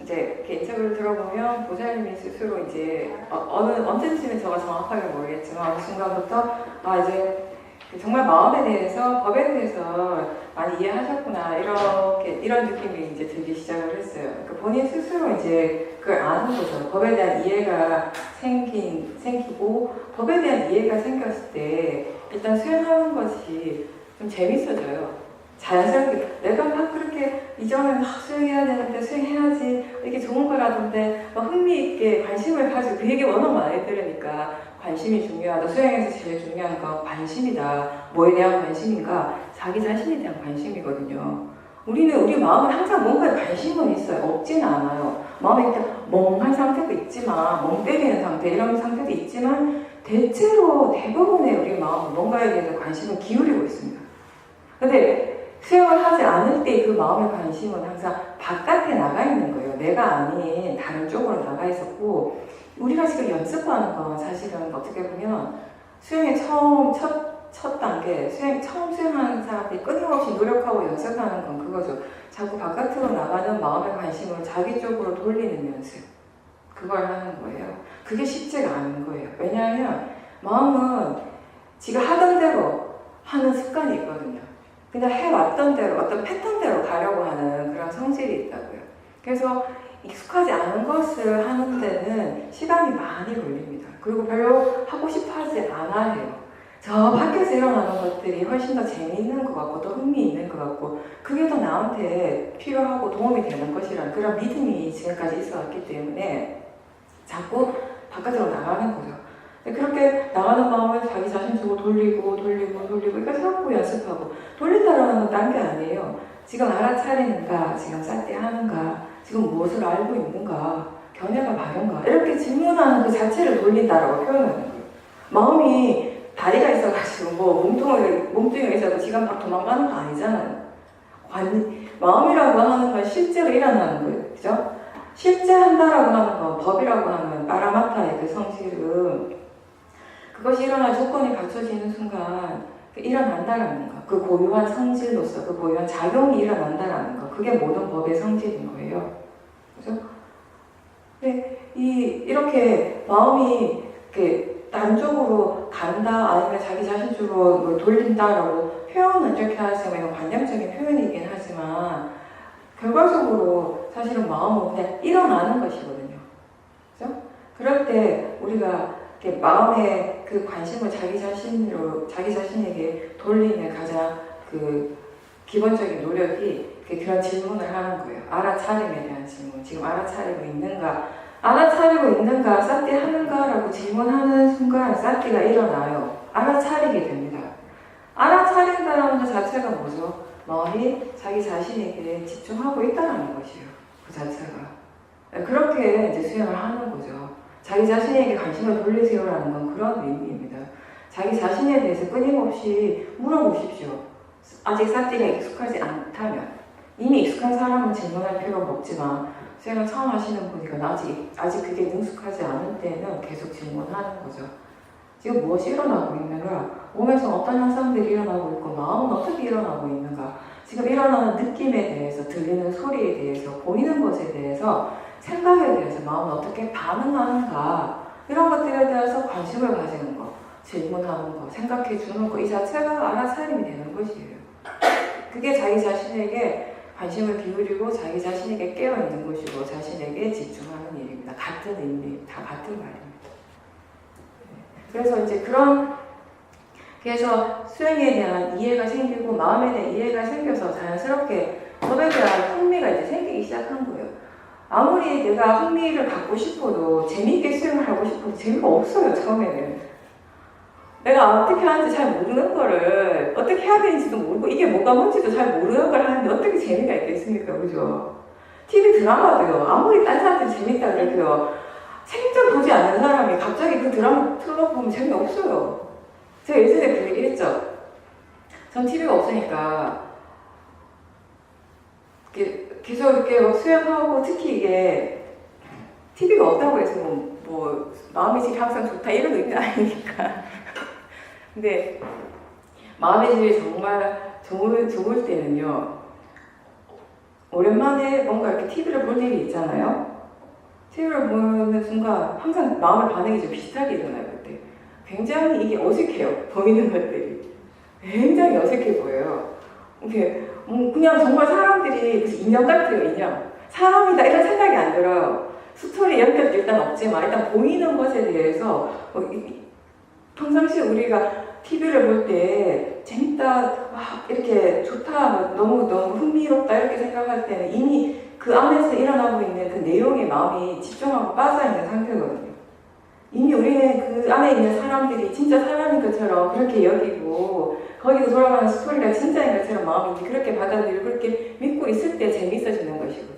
이제 이렇게 인터뷰를 들어보면 보살님이 스스로 이제 언제쯤에 제가 정확하게 모르겠지만 어느 순간부터 이제 정말 마음에 대해서 법에 대해서 많이 이해하셨구나 이런 느낌이 이제 들기 시작을 했어요. 그러니까 본인 스스로 이제 그걸 아는 거죠. 법에 대한 이해가 생기고 법에 대한 이해가 생겼을 때 일단 수행하는 것이 좀 재밌어져요. 자연스럽게 내가 막 그렇게 이전에 수행해야 되는데 수행해야지 이게 좋은 거라던데 막 흥미있게 관심을 가지고 그 얘기 워낙 많이 들으니까 관심이 중요하다. 수행에서 제일 중요한 건 관심이다. 뭐에 대한 관심인가? 자기 자신에 대한 관심이거든요. 우리 마음은 항상 뭔가에 관심은 있어요. 없지는 않아요. 마음에 일단 멍한 상태도 있지만 멍 때리는 상태 이런 상태도 있지만 대부분의 우리 마음은 뭔가에 대해서 관심을 기울이고 있습니다. 근데 수행을 하지 않을 때 그 마음의 관심은 항상 바깥에 나가 있는 거예요. 내가 아닌 다른 쪽으로 나가 있었고 우리가 지금 연습하는 건 사실은 어떻게 보면 수행의 첫 단계, 처음 수행하는 사람들이 끊임없이 노력하고 연습하는 건 그거죠. 자꾸 바깥으로 나가는 마음의 관심을 자기 쪽으로 돌리는 연습. 그걸 하는 거예요. 그게 쉽지가 않은 거예요. 왜냐하면 마음은 지가 하던 대로 하는 습관이 있거든요. 그냥 해왔던 대로 어떤 패턴대로 가려고 하는 그런 성질이 있다고요. 그래서 익숙하지 않은 것을 하는 데는 시간이 많이 걸립니다. 그리고 별로 하고 싶어 하지 않아 해요. 저 밖에서 일어나는 것들이 훨씬 더 재미있는 것 같고 또 흥미있는 것 같고 그게 더 나한테 필요하고 도움이 되는 것이라는 그런 믿음이 지금까지 있어왔기 때문에 자꾸 바깥으로 나가는 거죠. 그렇게 나가는 마음을 자기 자신 쪽으로 돌리고 그러니까 자꾸 연습하고 돌린다라는 건 딴 게 아니에요. 지금 알아차리는가, 지금 쌀때하는가, 지금 무엇을 알고 있는가, 견해가 바른가 이렇게 질문하는 그 자체를 돌린다라고 표현하는 거예요. 마음이 다리가 있어가지고 뭐 몸뚱이가 있어서 지가 막 도망가는 거 아니잖아요. 마음이라고 하는 건 실제로 일어나는 거예요. 그죠? 실제 한다라고 하는 건 법이라고 하는 파라마타의 그 성질은 그것이 일어날 조건이 갖춰지는 순간 일어난다라는 거. 그 고유한 성질로서 그 고유한 작용이 일어난다라는 거. 그게 모든 법의 성질인 거예요. 그죠? 근데 이렇게 마음이 이렇게 딴 쪽으로 간다 아니면 자기 자신 쪽으로 뭐 돌린다라고 표현은 이렇게 하지만 관념적인 표현이긴 하지만 결과적으로 사실은 마음은 그냥 일어나는 것이거든요. 그죠? 그럴 때 우리가 이렇게 마음의 그 관심을 자기 자신에게 돌리는 가장 그 기본적인 노력이 그런 질문을 하는 거예요. 알아차림에 대한 질문. 지금 알아차리고 있는가? 알아차리고 있는가? 쌀띠 하는가? 라고 질문하는 순간 쌀띠가 일어나요. 알아차리게 됩니다. 알아차린다는 것 자체가 뭐죠? 마음이 자기 자신에게 집중하고 있다는 것이에요. 그 자체가. 그렇게 이제 수행을 하는 거죠. 자기 자신에게 관심을 돌리세요라는 건 그런 의미입니다. 자기 자신에 대해서 끊임없이 물어보십시오. 아직 쌀띠가 익숙하지 않다면. 이미 익숙한 사람은 질문할 필요가 없지만 수행을 처음 하시는 분이니까 아직 그게 능숙하지 않을 때는 계속 질문하는 거죠. 지금 무엇이 일어나고 있는가? 몸에서 어떤 현상들이 일어나고 있고 마음은 어떻게 일어나고 있는가? 지금 일어나는 느낌에 대해서 들리는 소리에 대해서 보이는 것에 대해서 생각에 대해서 마음은 어떻게 반응하는가? 이런 것들에 대해서 관심을 가지는 거, 질문하는 거, 생각해 주는 거 이 자체가 알아차림이 되는 것이에요. 그게 자기 자신에게 관심을 기울이고 자기 자신에게 깨어있는 것이고 자신에게 집중하는 일입니다. 같은 의미, 다 같은 말입니다. 그래서 이제 그래서 수행에 대한 이해가 생기고 마음에 대한 이해가 생겨서 자연스럽게 법에 대한 흥미가 이제 생기기 시작한 거예요. 아무리 내가 흥미를 갖고 싶어도 재미있게 수행을 하고 싶어도 재미가 없어요. 처음에는 내가 어떻게 하는지 잘 모르는 거를 어떻게 해야 되는지도 모르고 이게 뭐가 뭔지도 잘 모르는 걸 하는데 어떻게 재미가 있겠습니까? 그죠? TV 드라마도요. 아무리 딴 사람들이 재밌다 그래도요. 생전 보지 않는 사람이 갑자기 그 드라마 틀어보면 재미없어요. 제가 예전에 그 얘기 했죠. 전 TV가 없으니까 계속 이렇게 막 수행하고 특히 이게 TV가 없다고 해서 뭐 마음의 질이 항상 좋다 이런 의미는 아니니까. 근데 마음의 질이 정말 좋을 때는요. 오랜만에 뭔가 이렇게 TV를 볼 일이 있잖아요. TV를 보는 순간 항상 마음의 반응이 좀 비슷하게 일어나요. 그때 굉장히 이게 어색해요. 보이는 것들이 굉장히 어색해 보여요. 이게 그냥 정말 사람들이 인형 같아요. 인형. 사람이다 이런 생각이 안 들어요. 스토리 연결도 일단 없지만 일단 보이는 것에 대해서 평상시에 우리가 TV를 볼 때 재밌다, 이렇게 좋다, 너무 흥미롭다 이렇게 생각할 때는 이미 그 안에서 일어나고 있는 그 내용에 마음이 집중하고 빠져 있는 상태거든요. 이미 우리는 그 안에 있는 사람들이 진짜 사람인 것처럼 그렇게 여기고 거기서 돌아가는 스토리가 진짜인 것처럼 마음이 그렇게 받아들이고 그렇게 믿고 있을 때 재밌어지는 것이거든요.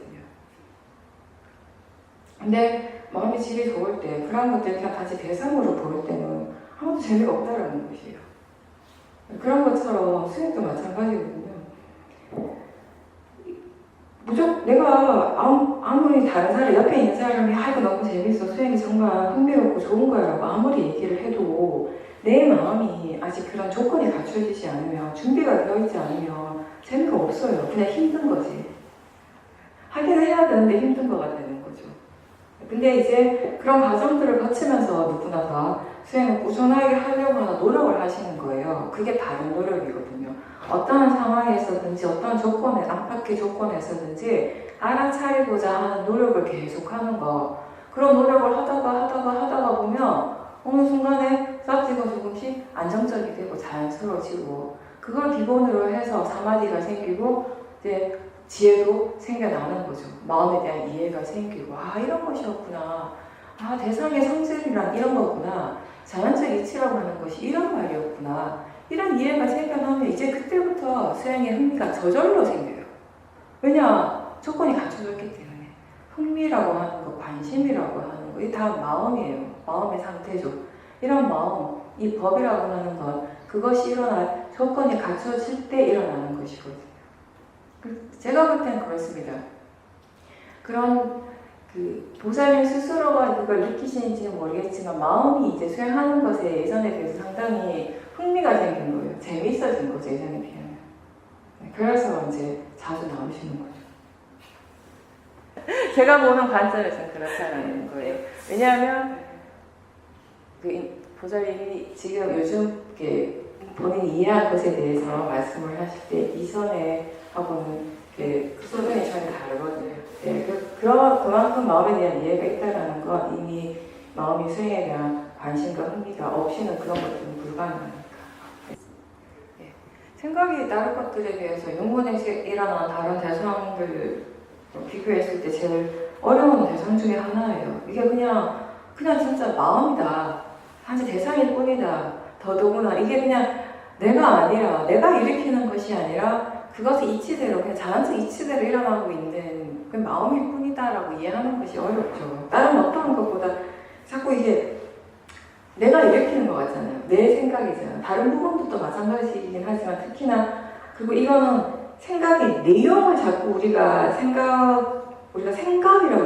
근데 마음이 질이 좋을 때 그런 것들 그냥 다시 대상으로 볼 때는 아무도 재미가 없다라는 것이에요. 그런 것처럼 수행도 마찬가지거든요. 무조건 내가 아무리 다른 사람 옆에 있는 사람이 이거 너무 재밌어 수행이 정말 흥미롭고 좋은 거야라고 아무리 얘기를 해도 내 마음이 아직 그런 조건이 갖춰지지 않으면 준비가 되어 있지 않으면 재미가 없어요. 그냥 힘든 거지. 하긴 해야 되는데 힘든 거가 되는 거죠. 근데 이제 그런 과정들을 거치면서 누구나 다 수행을 꾸준하게 하려고 하는 노력을 하시는 거예요. 그게 다른 노력이거든요. 어떠한 상황에서든지 어떤 조건에 안팎의 조건에서든지 알아차리고자 하는 노력을 계속하는 거. 그런 노력을 하다가 보면 어느 순간에 사티가 조금씩 안정적이 되고 자연스러워지고 그걸 기본으로 해서 사마디가 생기고 이제 지혜도 생겨나는 거죠. 마음에 대한 이해가 생기고 이런 것이었구나. 대상의 성질이란 이런 거구나. 자연적 이치라고 하는 것이 이런 말이었구나. 이런 이해가 생겨나면 이제 그때부터 수행의 흥미가 저절로 생겨요. 왜냐? 조건이 갖춰졌기 때문에. 흥미라고 하는 거, 관심이라고 하는 거, 이게 다 마음이에요. 마음의 상태죠. 이런 마음, 이 법이라고 하는 건 그것이 일어날 조건이 갖춰질 때 일어나는 것이거든요. 제가 볼 때는 그렇습니다. 그런 보살님 스스로가 그걸 느끼시는지는 모르겠지만 마음이 이제 수행하는 것에 예전에 비해서 상당히 흥미가 생긴 거예요. 재미있어진 거죠, 예전에 비하면. 그래서 이제 자주 나오시는 거죠. 제가 보는 관점에서는 그렇다는 거예요. 왜냐하면 보살님이 지금 요즘 본인이 이해한 것에 대해서 말씀을 하실 때 이전에 하고는 수준이 전혀 다르거든요. 그만큼 마음에 대한 이해가 있다는 건 이미 마음이 수행에 대한 관심과 흥미가 없이는 그런 것들은 불가능하니까. 생각이 다른 것들에 대해서 윤본에서 일어난 다른 대상들을 비교했을 때 제일 어려운 대상 중에 하나예요. 이게 그냥 진짜 마음이다. 단지 대상일 뿐이다. 더더구나 이게 그냥 내가 아니라 내가 일으키는 것이 아니라 그것이 이치대로 그냥 자연적 이치대로 일어나고 있는 그 마음일 뿐이다라고 이해하는 것이 어렵죠. 다른 어떤 것보다 자꾸 이게 내가 일으키는 것 같잖아요. 내 생각이잖아요. 다른 부분도 또 마찬가지이긴 하지만 특히나 그리고 이거는 생각의 내용을 자꾸 우리가 생각이라고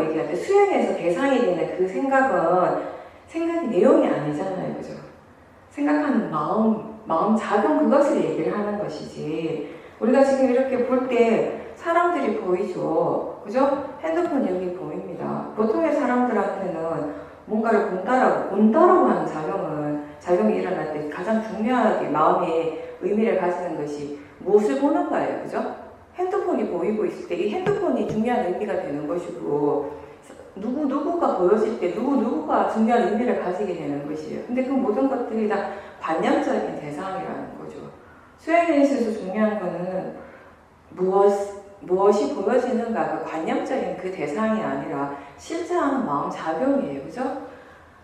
얘기하는데 수행에서 대상이 되는 그 생각이 내용이 아니잖아요. 그죠? 생각하는 마음 작용 그것을 얘기를 하는 것이지 우리가 지금 이렇게 볼 때 사람들이 보이죠. 그죠? 핸드폰 여기 보입니다. 보통의 사람들한테는 뭔가를 본다라고 하는 작용이 일어날 때 가장 중요하게 마음의 의미를 가지는 것이 무엇을 보는가예요. 그죠? 핸드폰이 보이고 있을 때 이 핸드폰이 중요한 의미가 되는 것이고 누구가 보여질 때 누구가 중요한 의미를 가지게 되는 것이에요. 근데 그 모든 것들이 다 관념적인 대상이라는 거죠. 수행에 있어서 중요한 거는 무엇이 보여지는가, 그 관념적인 그 대상이 아니라 실제 하는 마음 작용이에요. 그죠?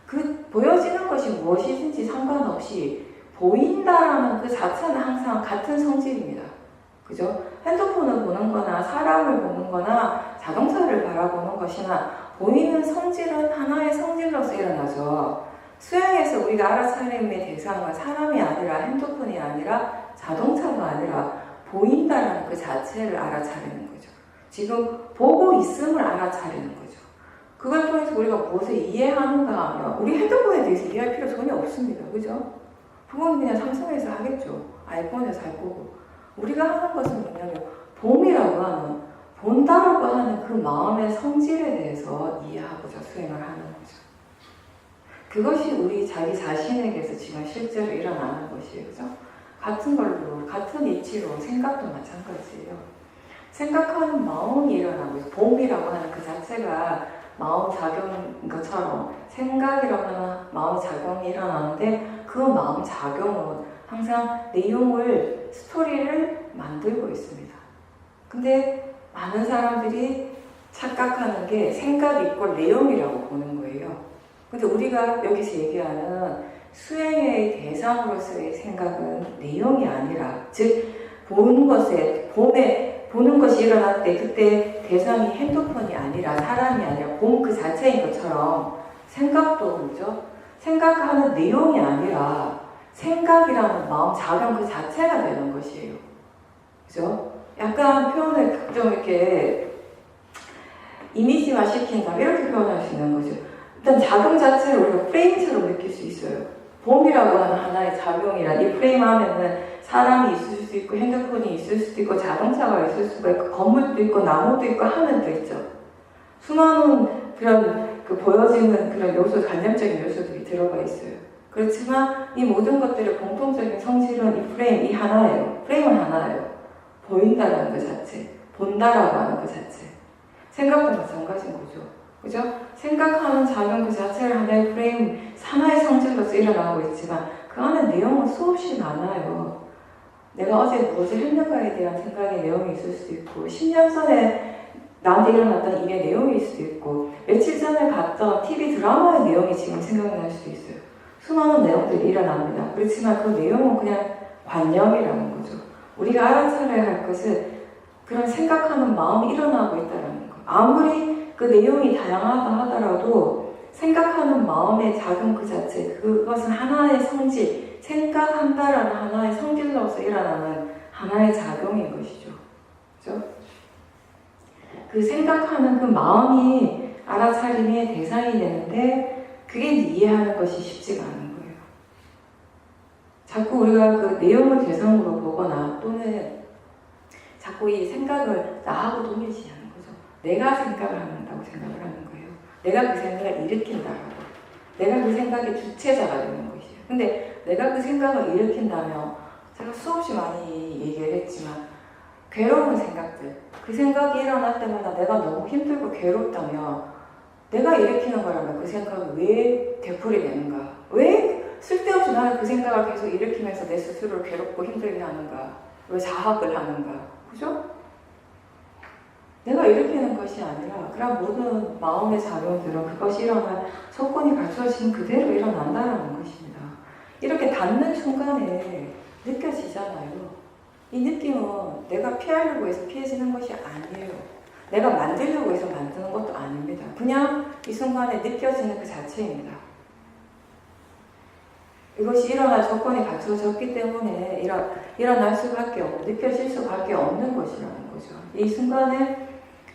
그 보여지는 것이 무엇이든지 상관없이 보인다라는 그 자체는 항상 같은 성질입니다. 그죠? 핸드폰을 보는 거나 사람을 보는 거나 자동차를 바라보는 것이나 보이는 성질은 하나의 성질로서 일어나죠. 수행에서 우리가 알아차림의 대상은 사람이 아니라 핸드폰이 아니라 자동차가 아니라 보인다라는 그 자체를 알아차리는 거죠. 지금 보고 있음을 알아차리는 거죠. 그걸 통해서 우리가 무엇을 이해하는가 하면 우리 핸드폰에 대해서 이해할 필요 전혀 없습니다. 그죠? 그건 그냥 삼성에서 하겠죠. 아이폰에서 할 거고. 우리가 하는 것은 뭐냐면 봄이라고 하는 본다라고 하는 그 마음의 성질에 대해서 이해하고자 수행을 하는 거죠. 그것이 우리 자기 자신에게서 지금 실제로 일어나는 것이에요. 그죠? 같은 걸로, 같은 이치로 생각도 마찬가지예요. 생각하는 마음이 일어나고 있어요. 봄이라고 하는 그 자체가 마음 작용인 것처럼 생각이라고 하는 마음 작용이 일어나는데 그 마음 작용은 항상 내용을, 스토리를 만들고 있습니다. 근데 많은 사람들이 착각하는 게 생각이 있고 내용이라고 보는 거예요. 근데 우리가 여기서 얘기하는 수행의 대상으로서의 생각은 내용이 아니라, 즉 보는 것에, 보는 것이 일어날 때 그때 대상이 핸드폰이 아니라 사람이 아니라 봄 그 자체인 것처럼 생각도 그렇죠? 생각하는 내용이 아니라 생각이라는 마음 작용 그 자체가 되는 것이에요. 그죠? 약간 표현을 좀 이렇게 이미지화 시킨다 이렇게 표현할 수 있는 거죠. 일단 작용 자체를 우리가 프레임처럼 느낄 수 있어요. 봄이라고 하는 하나의 작용이란 이 프레임 안에는 사람이 있을 수도 있고 핸드폰이 있을 수도 있고 자동차가 있을 수가 있고 건물도 있고 나무도 있고 하늘도 있죠. 수많은 그런 그 보여지는 그런 요소, 관념적인 요소들이 들어가 있어요. 그렇지만 이 모든 것들의 공통적인 성질은 이 프레임, 이 하나예요. 프레임은 하나예요. 보인다라는 것 자체, 본다라고 하는 것 자체. 생각도 마찬가지인 거죠. 그죠? 생각하는 작용 그 자체를 하나의 프레임, 하나의 성질로서 일어나고 있지만 그 안에 내용은 수없이 많아요. 내가 어제 무엇을 했는가에 대한 생각의 내용이 있을 수도 있고 10년 전에 나한테 일어났던 일의 내용일 수도 있고 며칠 전에 봤던 TV 드라마의 내용이 지금 생각날 수도 있어요. 수많은 내용들이 일어납니다. 그렇지만 그 내용은 그냥 관념이라는 거죠. 우리가 알아차려야 할 것은 그런 생각하는 마음이 일어나고 있다는 거. 아무리 그 내용이 다양하다 하더라도 생각하는 마음의 작용 그 자체, 그것은 하나의 성질, 생각한다라는 하나의 성질로서 일어나는 하나의 작용인 것이죠. 그죠? 그 생각하는 그 마음이 알아차림의 대상이 되는데 그게 이해하는 것이 쉽지가 않은 거예요. 자꾸 우리가 그 내용을 대상으로 보거나 또는 자꾸 이 생각을 나하고 동일시하는 거죠. 내가 생각을 한다고 생각을 하는 거예요. 내가 그 생각을 일으킨다라고. 내가 그 생각의 주체자가 되는 것이에요. 근데 내가 그 생각을 일으킨다면 제가 수없이 많이 얘기를 했지만 괴로운 생각들, 그 생각이 일어날 때마다 내가 너무 힘들고 괴롭다면 내가 일으키는 거라면 그 생각이 왜 되풀이 되는가? 왜 쓸데없이 나는 그 생각을 계속 일으키면서 내 스스로를 괴롭고 힘들게 하는가? 왜 자학을 하는가? 그죠? 내가 일으키는 것이 아니라 그런 모든 마음의 작용들은 그것이 일어날 조건이 갖춰진 그대로 일어난다는 것입니다. 이렇게 닿는 순간에 느껴지잖아요. 이 느낌은 내가 피하려고 해서 피해지는 것이 아니에요. 내가 만들려고 해서 만드는 것도 아닙니다. 그냥 이 순간에 느껴지는 그 자체입니다. 이것이 일어날 조건이 갖춰졌기 때문에 일어날 수밖에 없고 느껴질 수밖에 없는 것이라는 거죠. 이 순간에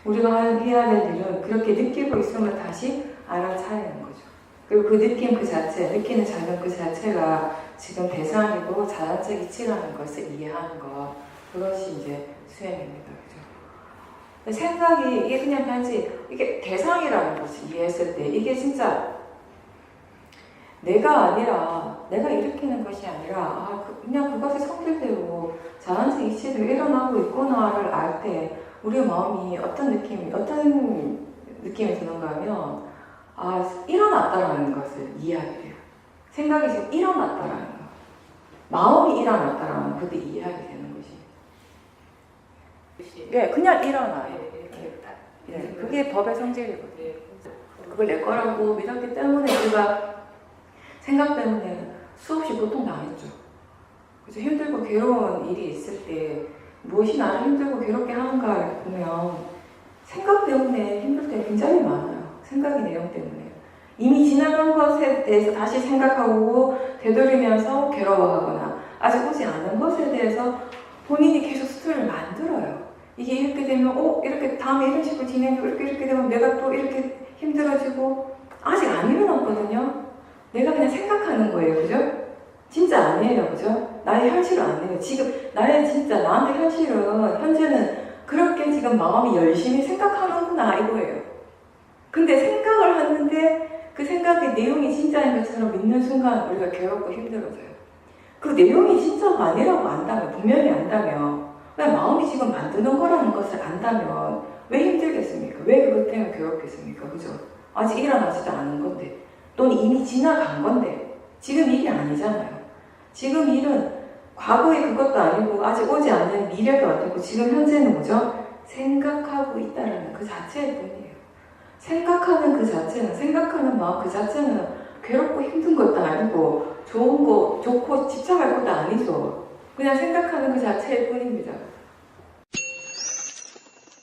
우리가 해야 될 일은 그렇게 느끼고 있음을 다시 알아차리는 거죠. 그리고 그 느낌 그 자체, 느끼는 작용 그 자체가 지금 대상이고 자연적 이치라는 것을 이해하는 것, 그것이 이제 수행입니다. 그죠? 생각이 이게 그냥 단지 이게 대상이라는 것을 이해했을 때 이게 진짜 내가 아니라 내가 일으키는 것이 아니라 그냥 그것의 성질대로 자연적 이치대로 일어나고 있구나를 알 때 우리의 마음이 어떤 느낌이 드는가 하면 일어났다라는 것을 이해하게 돼요. 생각이 지금 일어났다라는 거, 마음이 일어났다라는 것도 이해하게 되는 것이. 네, 그냥 일어나요. 네, 그게 법의 성질이거든요. 그걸 내 거라고 믿었기 때문에 우리가 생각 때문에 수없이 고통당했죠. 그래서 힘들고 괴로운 일이 있을 때 무엇이 나를 힘들고 괴롭게 하는가 보면 생각 때문에 힘들 때 굉장히 많아요. 생각의 내용 때문에. 이미 지나간 것에 대해서 다시 생각하고 되돌리면서 괴로워하거나 아직 오지 않은 것에 대해서 본인이 계속 스토리를 만들어요. 이게 이렇게 되면 이렇게 다음에 이런 식으로 진행되고 이렇게 되면 내가 또 이렇게 힘들어지고 아직 안 일어났거든요. 내가 그냥 생각하는 거예요. 그죠? 진짜 아니에요. 그죠? 나의 현실은 아니에요. 지금 나의 진짜 나한테 현실은 현재는 그렇게 지금 마음이 열심히 생각하는구나 이거예요. 근데 생각을 하는데 그 생각의 내용이 진짜인 것처럼 믿는 순간 우리가 괴롭고 힘들어져요. 그 내용이 진짜가 아니라고 안다면, 분명히 안다면, 그냥 마음이 지금 만드는 거라는 것을 안다면 왜 힘들겠습니까? 왜 그것 때문에 괴롭겠습니까? 그죠? 아직 일어나지도 않은 건데, 또는 이미 지나간 건데, 지금 일이 아니잖아요. 지금 일은 과거의 그것도 아니고 아직 오지 않는 미래도 아니고 지금 현재는 뭐죠? 생각하고 있다는 그 자체일 뿐이에요. 생각하는 그 자체는, 생각하는 마음 그 자체는 괴롭고 힘든 것도 아니고 좋은 거, 좋고 집착할 것도 아니죠. 그냥 생각하는 그 자체일 뿐입니다.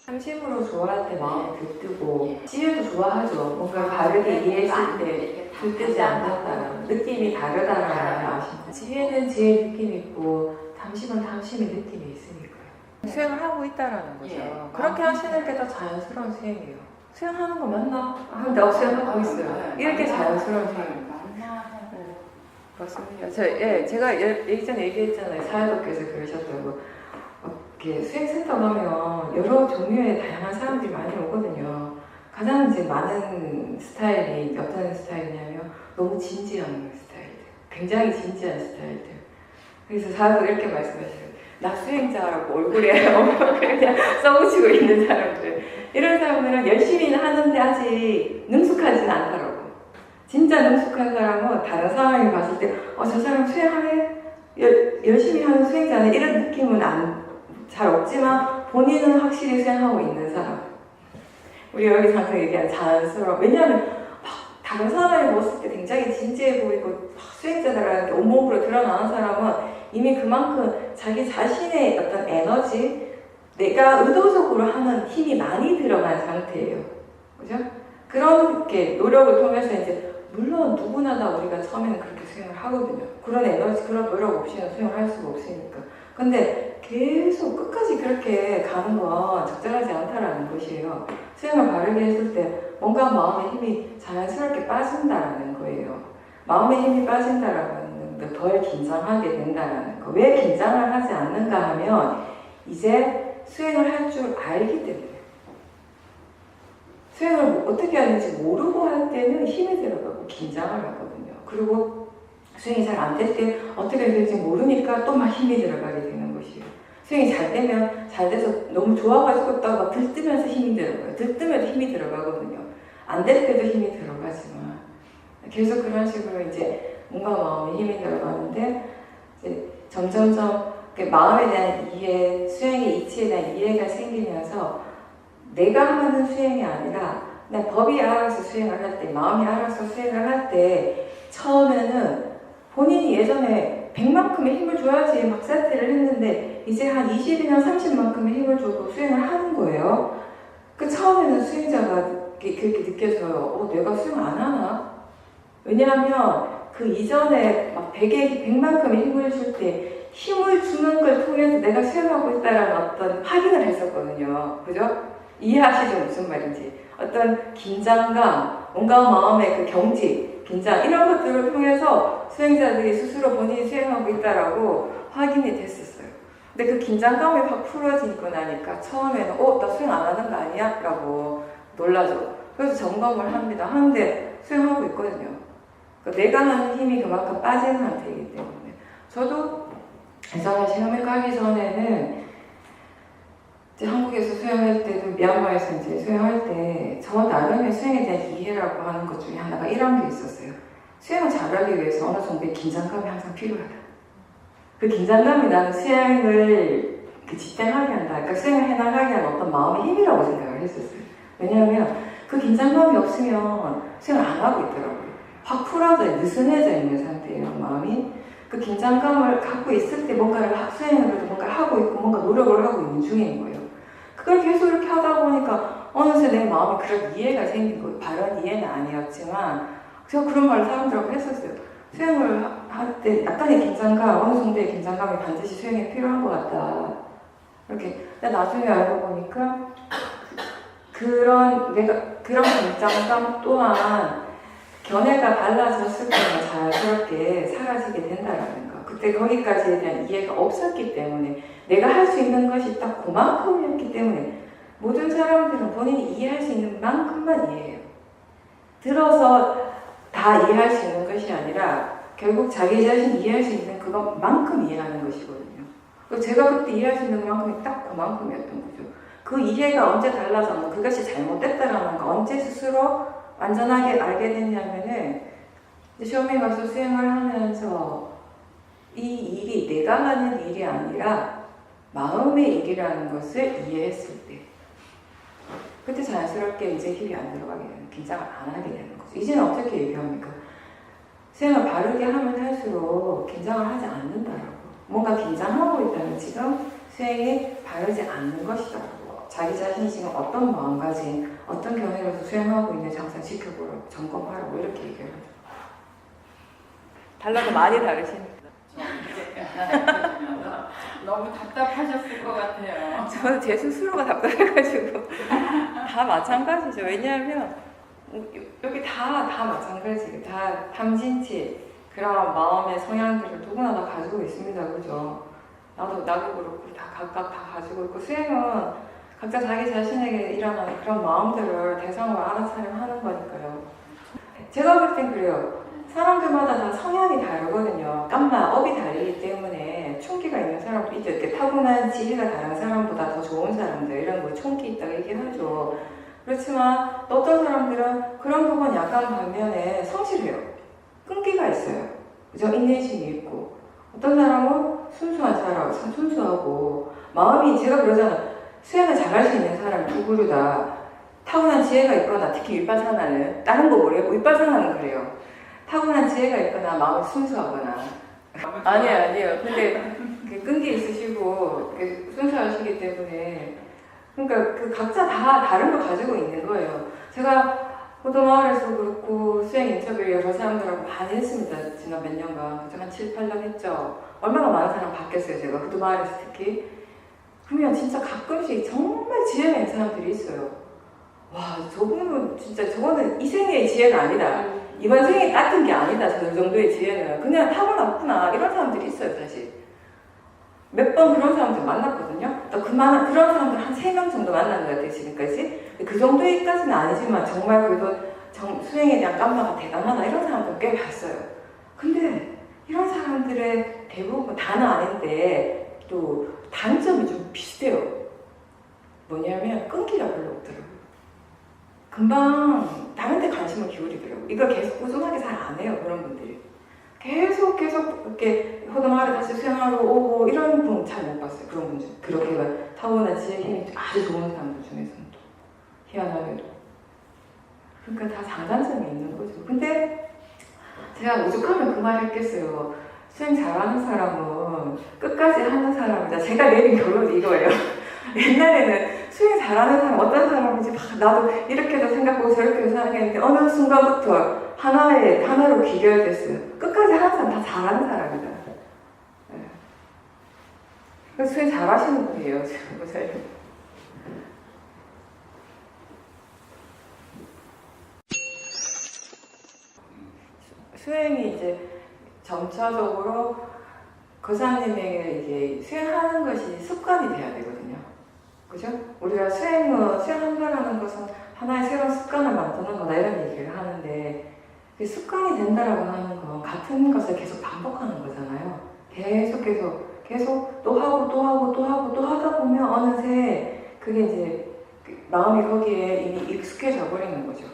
참심으로 좋아할 때 마음이 들뜨고 지혜도 좋아하죠. 뭔가 다르게 이해했을 때 들뜨지 않는다는 느낌이 다르다는 걸 아시나요? 지혜는 지혜의 느낌이 있고 탐심은 탐심의 느낌이 있으니까요. 수행을 하고 있다는 거죠. 그렇게 하시는 게 더 자연스러운 수행이에요. 수행하는 거 맞나? 근데 수행하고 있어요. 이렇게 자연스러운 수행입니다. 맞습니다. 제가 예전에 얘기했잖아요. 사회덕께서 그러셨다고. 이렇게 수행센터 가면 여러 종류의 다양한 사람들이 많이 오거든요. 가장 이제 많은 스타일이 어떤 스타일이냐면 너무 진지한 스타일들. 굉장히 진지한 스타일들. 그래서 사회덕 이렇게 말씀하시어요. 나 수행자라고 얼굴에 그냥 써붙이고 있는 사람들. 이런 사람들은 열심히는 하는데 아직 능숙하지는 않더라고. 진짜 능숙한 사람은 다른 사람이 봤을 때 저 사람 수행하네? 열심히 하는 수행자네? 이런 느낌은 잘 없지만 본인은 확실히 수행하고 있는 사람. 우리 여기 항상 얘기하는 자연스러워. 왜냐하면 다른 사람이 봤을 때 굉장히 진지해 보이고 수행자다라는 게 온몸으로 드러나는 사람은 이미 그만큼 자기 자신의 어떤 에너지, 내가 의도적으로 하는 힘이 많이 들어간 상태예요. 그죠? 그렇게 노력을 통해서 이제 물론 누구나 다 우리가 처음에는 그렇게 수행을 하거든요. 그런 에너지, 그런 노력 없이는 수행을 할 수가 없으니까. 근데 계속 끝까지 그렇게 가는 건 적절하지 않다라는 것이에요. 수행을 바르게 했을 때 뭔가 마음의 힘이 자연스럽게 빠진다라는 거예요. 마음의 힘이 빠진다라는 건 덜 긴장하게 된다라는 거. 왜 긴장을 하지 않는가 하면 이제 수행을 할 줄 알기 때문에. 수행을 어떻게 하는지 모르고 할 때는 힘이 들어가고 긴장을 하거든요. 그리고 수행이 잘 안 될 때 어떻게 해야 될지 모르니까 또 막 힘이 들어가게 되는 것이에요. 수행이 잘 되면 잘 돼서 너무 좋아가지고 또 막 들뜨면서 힘이 들어가요. 들뜨면 힘이 들어가거든요. 안 될 때도 힘이 들어가지만 계속 그런 식으로 이제 뭔가 마음에 힘이 들어가는데 이제 점점점 마음에 대한 이해, 수행의 이치에 대한 이해가 생기면서 내가 하는 수행이 아니라 그냥 법이 알아서 수행을 할 때, 마음이 알아서 수행을 할 때 처음에는 본인이 예전에 100만큼의 힘을 줘야지 막사태를 했는데 이제 한 20이나 30만큼의 힘을 줘도 수행을 하는 거예요. 그 처음에는 수행자가 그렇게 느껴져요. 내가 수행 안 하나? 왜냐하면 그 이전에 막 100만큼의 힘을 줄 때 힘을 주는 걸 통해서 내가 수행하고 있다는 어떤 확인을 했었거든요. 그죠? 이해하시죠? 무슨 말인지. 어떤 긴장감, 뭔가 마음의 그 경직, 긴장, 이런 것들을 통해서 수행자들이 스스로 본인이 수행하고 있다라고 확인이 됐었어요. 근데 그 긴장감이 확 풀어지고 나니까 처음에는 나 수행 안 하는 거 아니야? 라고 놀라죠. 그래서 점검을 합니다. 하는데 수행하고 있거든요. 그러니까 내가 하는 힘이 그만큼 빠진 상태이기 때문에. 저도 예전에 시험을 가기 전에는 이제 한국에서 수행할 때도 미얀마에서 이제 수행할 때 저 나름의 수행에 대한 이해라고 하는 것 중에 하나가 이런 게 있었어요. 수행을 잘하기 위해서 어느 정도의 긴장감이 항상 필요하다. 그 긴장감이 나는 수행을 집행하게 한다. 그러니까 수행을 해나가게 하는 어떤 마음의 힘이라고 생각을 했었어요. 왜냐하면 그 긴장감이 없으면 수행을 안 하고 있더라고요. 확 풀어져, 느슨해져 있는 상태예요, 마음이. 그 긴장감을 갖고 있을 때 뭔가를 수행을 뭔가 하고 있고 뭔가 노력을 하고 있는 중인 거예요. 그걸 계속 이렇게 하다 보니까 어느새 내 마음에 그런 이해가 생긴 거예요. 바른 이해는 아니었지만 제가 그런 말을 사람들하고 했었어요. 수행을 할 때 약간의 긴장감, 어느 정도의 긴장감이 반드시 수행에 필요한 것 같다. 이렇게. 근데 나중에 알고 보니까 그런 긴장감 또한 견해가 달라졌을 때는 자연스럽게 사라지게 된다라는 거. 그 그때 거기까지에 대한 이해가 없었기 때문에 내가 할 수 있는 것이 딱 그만큼이었기 때문에 모든 사람들은 본인이 이해할 수 있는 만큼만 이해해요. 들어서 다 이해할 수 있는 것이 아니라 결국 자기 자신이 이해할 수 있는 그것만큼 이해하는 것이거든요. 제가 그때 이해할 수 있는 것만큼이 딱 그만큼이었던 거죠. 그 이해가 언제 달라졌나, 그것이 잘못됐다라는 거 언제 스스로 완전하게 알게 됐냐면은 시험에 가서 수행을 하면서 이 일이 내가 하는 일이 아니라 마음의 일이라는 것을 이해했을 때 그때 자연스럽게 이제 힘이 안 들어가게 되는, 긴장을 안 하게 되는 거죠. 이제는 어떻게 얘기합니까? 수행을 바르게 하면 할수록 긴장을 하지 않는다라고. 뭔가 긴장하고 있다면 지금 수행이 바르지 않는 것이다라고. 자기 자신이 지금 어떤 마음가짐, 어떤 견해로서 수행하고 있는지 항상 지켜보라고, 점검하라고 이렇게 얘기를 하죠. 달라도 많이 다르시니까. 너무 답답하셨을 것 같아요. 저는 제 스스로가 답답해가지고 다 마찬가지죠. 왜냐하면 여기 다 마찬가지예요. 다 탐진치 그런 마음의 성향들을 누구나 다 가지고 있습니다. 그죠? 나도 그렇고 다 각각 다 가지고 있고 수행은 각자 자기 자신에게 일어나는 그런 마음들을 대상으로 알아차림하는 거니까요. 제가 볼 땐 그래요. 사람들마다 다 성향이 다르거든요. 깜나 업이 다르기 때문에 총기가 있는 사람도 있죠. 이렇게 타고난 지혜가 다른 사람보다 더 좋은 사람들 이런 거 총기 있다고 얘기하죠. 그렇지만 어떤 사람들은 그런 부분이 약간 반면에 성실해요. 끈기가 있어요. 그죠? 인내심이 있고 어떤 사람은 순수하고 마음이 제가 그러잖아요. 수행을 잘할 수 있는 사람 두 그루다. 타고난 지혜가 있거나 특히 윗바사나는 다른 거 모르겠고 윗바사나는 그래요. 타고난 지혜가 있거나 마음이 순수하거나 아니에요. 근데 끈기 있으시고 순수하시기 때문에 그러니까 그 각자 다 다른 걸 가지고 있는 거예요. 제가 호도마을에서 그렇고 수행 인터뷰를 여러 사람들하고 많이 했습니다. 지난 몇 년간. 그죠? 한 7, 8년 했죠. 얼마나 많은 사람 바뀌었어요. 제가 호도마을에서 특히. 그러면 진짜 가끔씩 정말 지혜가 있는 사람들이 있어요. 와, 저분은 진짜 저거는 이 생애의 지혜가 아니다. 이번 생에 같은 게 아니다. 저 정도의 지혜는. 그냥 타고났구나. 이런 사람들이 있어요, 사실. 몇 번 그런 사람들 만났거든요. 또 그런 사람들 한 3명 정도 만난 것 같아요, 지금까지. 그 정도까지는 아니지만 정말 그래도 수행에 대한 깜마가 대단하다. 이런 사람들 꽤 봤어요. 근데 이런 사람들의 대부분 다는 아닌데 또 단점이 좀 비슷해요. 뭐냐면 끈기가 별로 없더라고요. 금방 다른 데 관심을 기울이더라고요. 이걸 계속 꾸준하게 잘 안 해요, 그런 분들이. 계속 이렇게 호도마을에 다시 수행하러 오고 이런 분 잘 못 봤어요. 그런 분들. 그렇게 타고난 지혜 힘이 아주 좋은 사람들 중에서는 또 희한하게도. 그러니까 다 장단점이 있는 거죠. 근데 제가 오죽하면 그 말 했겠어요. 수행 잘하는 사람은 끝까지 하는 사람이다. 제가 내린 결론이 이거예요. 옛날에는 수행 잘하는 사람 어떤 사람인지 막 나도 이렇게도 생각하고 저렇게도 생각했는데 어느 순간부터 하나로 귀결됐어요. 끝까지 하는 사람 다 잘하는 사람이다. 네. 수행 잘하시는 분이에요. 지금 보세요. 수행이 이제 점차적으로 거사님에게 이제 수행하는 것이 습관이 돼야 되거든요. 그죠? 우리가 수행한다라는 것은 하나의 새로운 습관을 만드는 거다 이런 얘기를 하는데 습관이 된다라고 하는 건 같은 것을 계속 반복하는 거잖아요. 계속 또 하고 하다 보면 어느새 그게 이제 마음이 거기에 이미 익숙해져 버리는 거죠.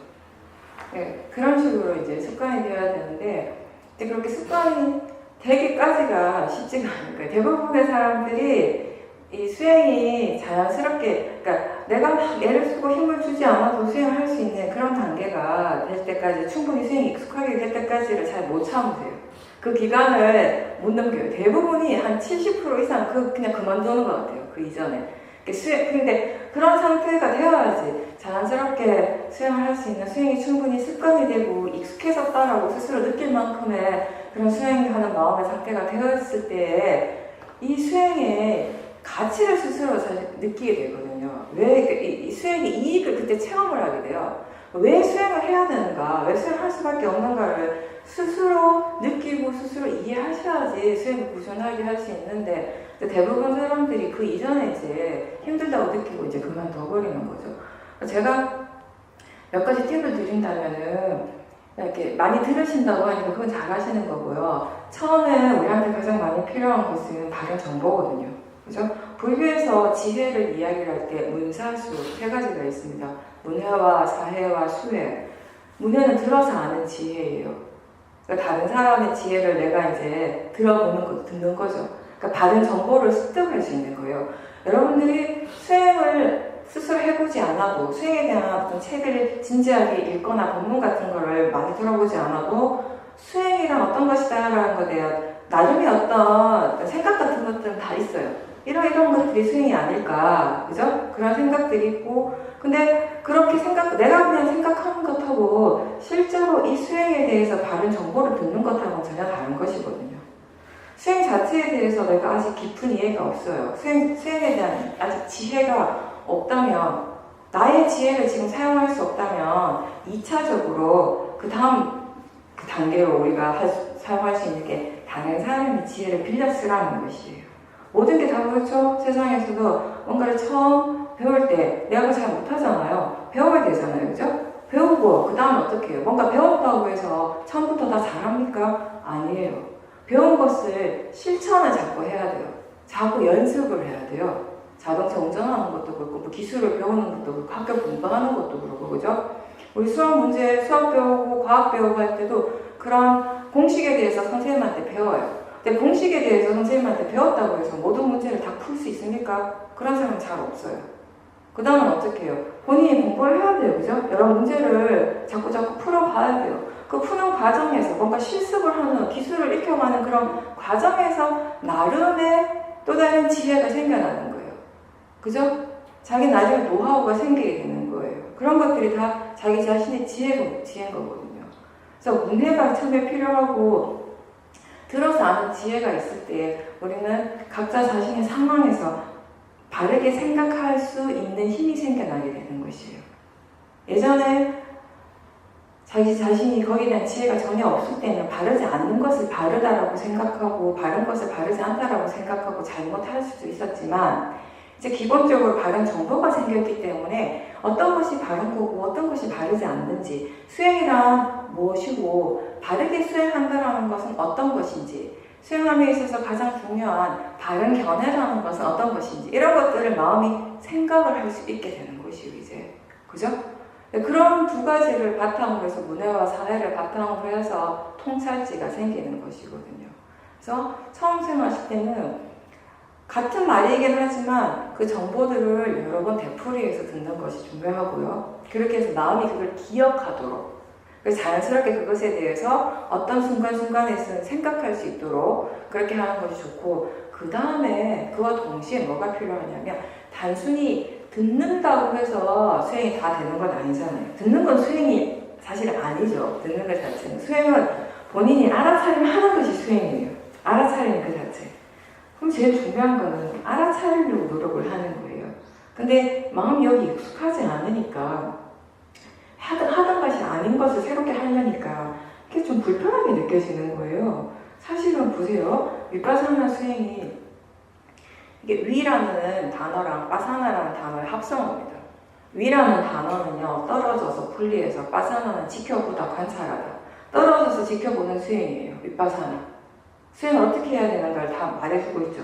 네, 그런 식으로 이제 습관이 되어야 되는데 그렇게 습관이 되기까지가 쉽지가 않을 거예요. 대부분의 사람들이 이 수행이 자연스럽게, 그러니까 내가 막 애를 쓰고 힘을 주지 않아도 수행할 수 있는 그런 단계가 될 때까지, 충분히 수행이 익숙하게 될 때까지를 잘 못 참으세요. 그 기간을 못 넘겨요. 대부분이 한 70% 이상 그냥 그만두는 것 같아요. 그 이전에. 근데 그런 상태가 되어야지 자연스럽게 수행을 할 수 있는, 수행이 충분히 습관이 되고 익숙해졌다라고 스스로 느낄 만큼의 그런 수행하는 마음의 상태가 되었을 때에 이 수행의 가치를 스스로 사실 느끼게 되거든요. 왜 이 수행의 이익을 그때 체험을 하게 돼요. 왜 수행을 해야 되는가, 왜 수행할 수밖에 없는가를 스스로 느끼고 스스로 이해하셔야지 수행을 꾸준하게 할 수 있는데, 대부분 사람들이 그 이전에 이제 힘들다고 느끼고 이제 그만둬버리는 거죠. 제가 몇 가지 팁을 드린다면은, 이렇게 많이 들으신다고 하니까 그건 잘하시는 거고요. 처음에 우리한테 가장 많이 필요한 것은 바른 정보거든요. 그죠? 불교에서 지혜를 이야기를 할 때 문사수 세 가지가 있습니다. 문해와 사해와 수해. 문해는 들어서 아는 지혜예요. 그러니까 다른 사람의 지혜를 내가 이제 들어보는 거, 듣는 거죠. 그러니까 바른 정보를 습득할 수 있는 거예요. 여러분들이 수행을 스스로 해보지 않아도, 수행에 대한 어떤 책을 진지하게 읽거나 본문 같은 거를 많이 들어보지 않아도 수행이란 어떤 것이다라는 것에 대한 나름의 어떤 생각 같은 것들은 다 있어요. 이런 것들이 수행이 아닐까, 그죠? 그런 생각들이 있고, 근데 그렇게 내가 그냥 생각하는 것하고 실제로 이 수행에 대해서 바른 정보를 듣는 것하고는 전혀 다른 것이거든요. 수행 자체에 대해서 내가 아직 깊은 이해가 없어요. 수행에 대한 아직 지혜가 없다면, 나의 지혜를 지금 사용할 수 없다면 2차적으로 그 다음 그 단계로 우리가 사용할 수 있는 게 다른 사람의 지혜를 빌려 쓰라는 것이에요. 모든 게 다 그렇죠. 세상에서도 뭔가를 처음 배울 때 내가 잘 못하잖아요. 배워야 되잖아요. 그죠? 배우고 그 다음 어떻게 해요? 뭔가 배웠다고 해서 처음부터 다 잘합니까? 아니에요. 배운 것을 실천을 자꾸 해야 돼요. 자꾸 연습을 해야 돼요. 자동차 운전하는 것도 그렇고, 뭐 기술을 배우는 것도 그렇고, 학교 공부하는 것도 그렇고, 그죠? 우리 수학 배우고, 과학 배우고 할 때도 그런 공식에 대해서 선생님한테 배워요. 근데 공식에 대해서 선생님한테 배웠다고 해서 모든 문제를 다 풀 수 있습니까? 그런 사람은 잘 없어요. 그 다음은 어떻게 해요? 본인이 공부를 해야 돼요. 그죠? 여러 문제를 자꾸 풀어봐야 돼요. 그 푸는 과정에서 뭔가 실습을 하는, 기술을 익혀가는 그런 과정에서 나름의 또 다른 지혜가 생겨나는 거예요. 그죠? 자기 나중에 노하우가 생기게 되는 거예요. 그런 것들이 다 자기 자신의 지혜인 거거든요. 그래서 문해가 처음에 필요하고, 들어서 아는 지혜가 있을 때 우리는 각자 자신의 상황에서 바르게 생각할 수 있는 힘이 생겨나게 되는 것이에요. 예전에 자기 자신이 거기에 대한 지혜가 전혀 없을 때는 바르지 않는 것을 바르다라고 생각하고, 바른 것을 바르지 않다라고 생각하고 잘못할 수도 있었지만, 이제 기본적으로 바른 정보가 생겼기 때문에 어떤 것이 바른 거고 어떤 것이 바르지 않는지, 수행이란 무엇이고 바르게 수행한다라는 것은 어떤 것인지, 수행함에 있어서 가장 중요한 바른 견해라는 것은 어떤 것인지, 이런 것들을 마음이 생각을 할 수 있게 되는 것이에요. 이제 그죠? 그런 두 가지를 바탕으로 해서 문해와 사해를 바탕으로 해서 통찰지가 생기는 것이거든요. 그래서 처음 수행하실 때는 같은 말이긴 하지만 그 정보들을 여러 번 되풀이해서 듣는 것이 중요하고요. 그렇게 해서 마음이 그걸 기억하도록, 그래서 자연스럽게 그것에 대해서 어떤 순간순간에서는 생각할 수 있도록 그렇게 하는 것이 좋고, 그 다음에 그와 동시에 뭐가 필요하냐면, 단순히 듣는다고 해서 수행이 다 되는 건 아니잖아요. 듣는 건 수행이 사실 아니죠. 듣는 것 자체는. 수행은 본인이 알아차림 하는 것이 수행이에요. 알아차리는 그 자체. 그럼 제일 중요한 거는 알아차리려고 노력을 하는 거예요. 근데 마음이 여기 익숙하지 않으니까, 하던 것이 아닌 것을 새롭게 하려니까 그게 좀 불편하게 느껴지는 거예요. 사실은 보세요. 위파사나 수행이, 이게 위라는 단어랑 빠사나라는 단어의 합성어입니다. 위라는 단어는요, 떨어져서 분리해서, 빠사나는 지켜보다 관찰하다. 떨어져서 지켜보는 수행이에요. 위파사나. 수행을 어떻게 해야 되는가를 다 말해주고 있죠.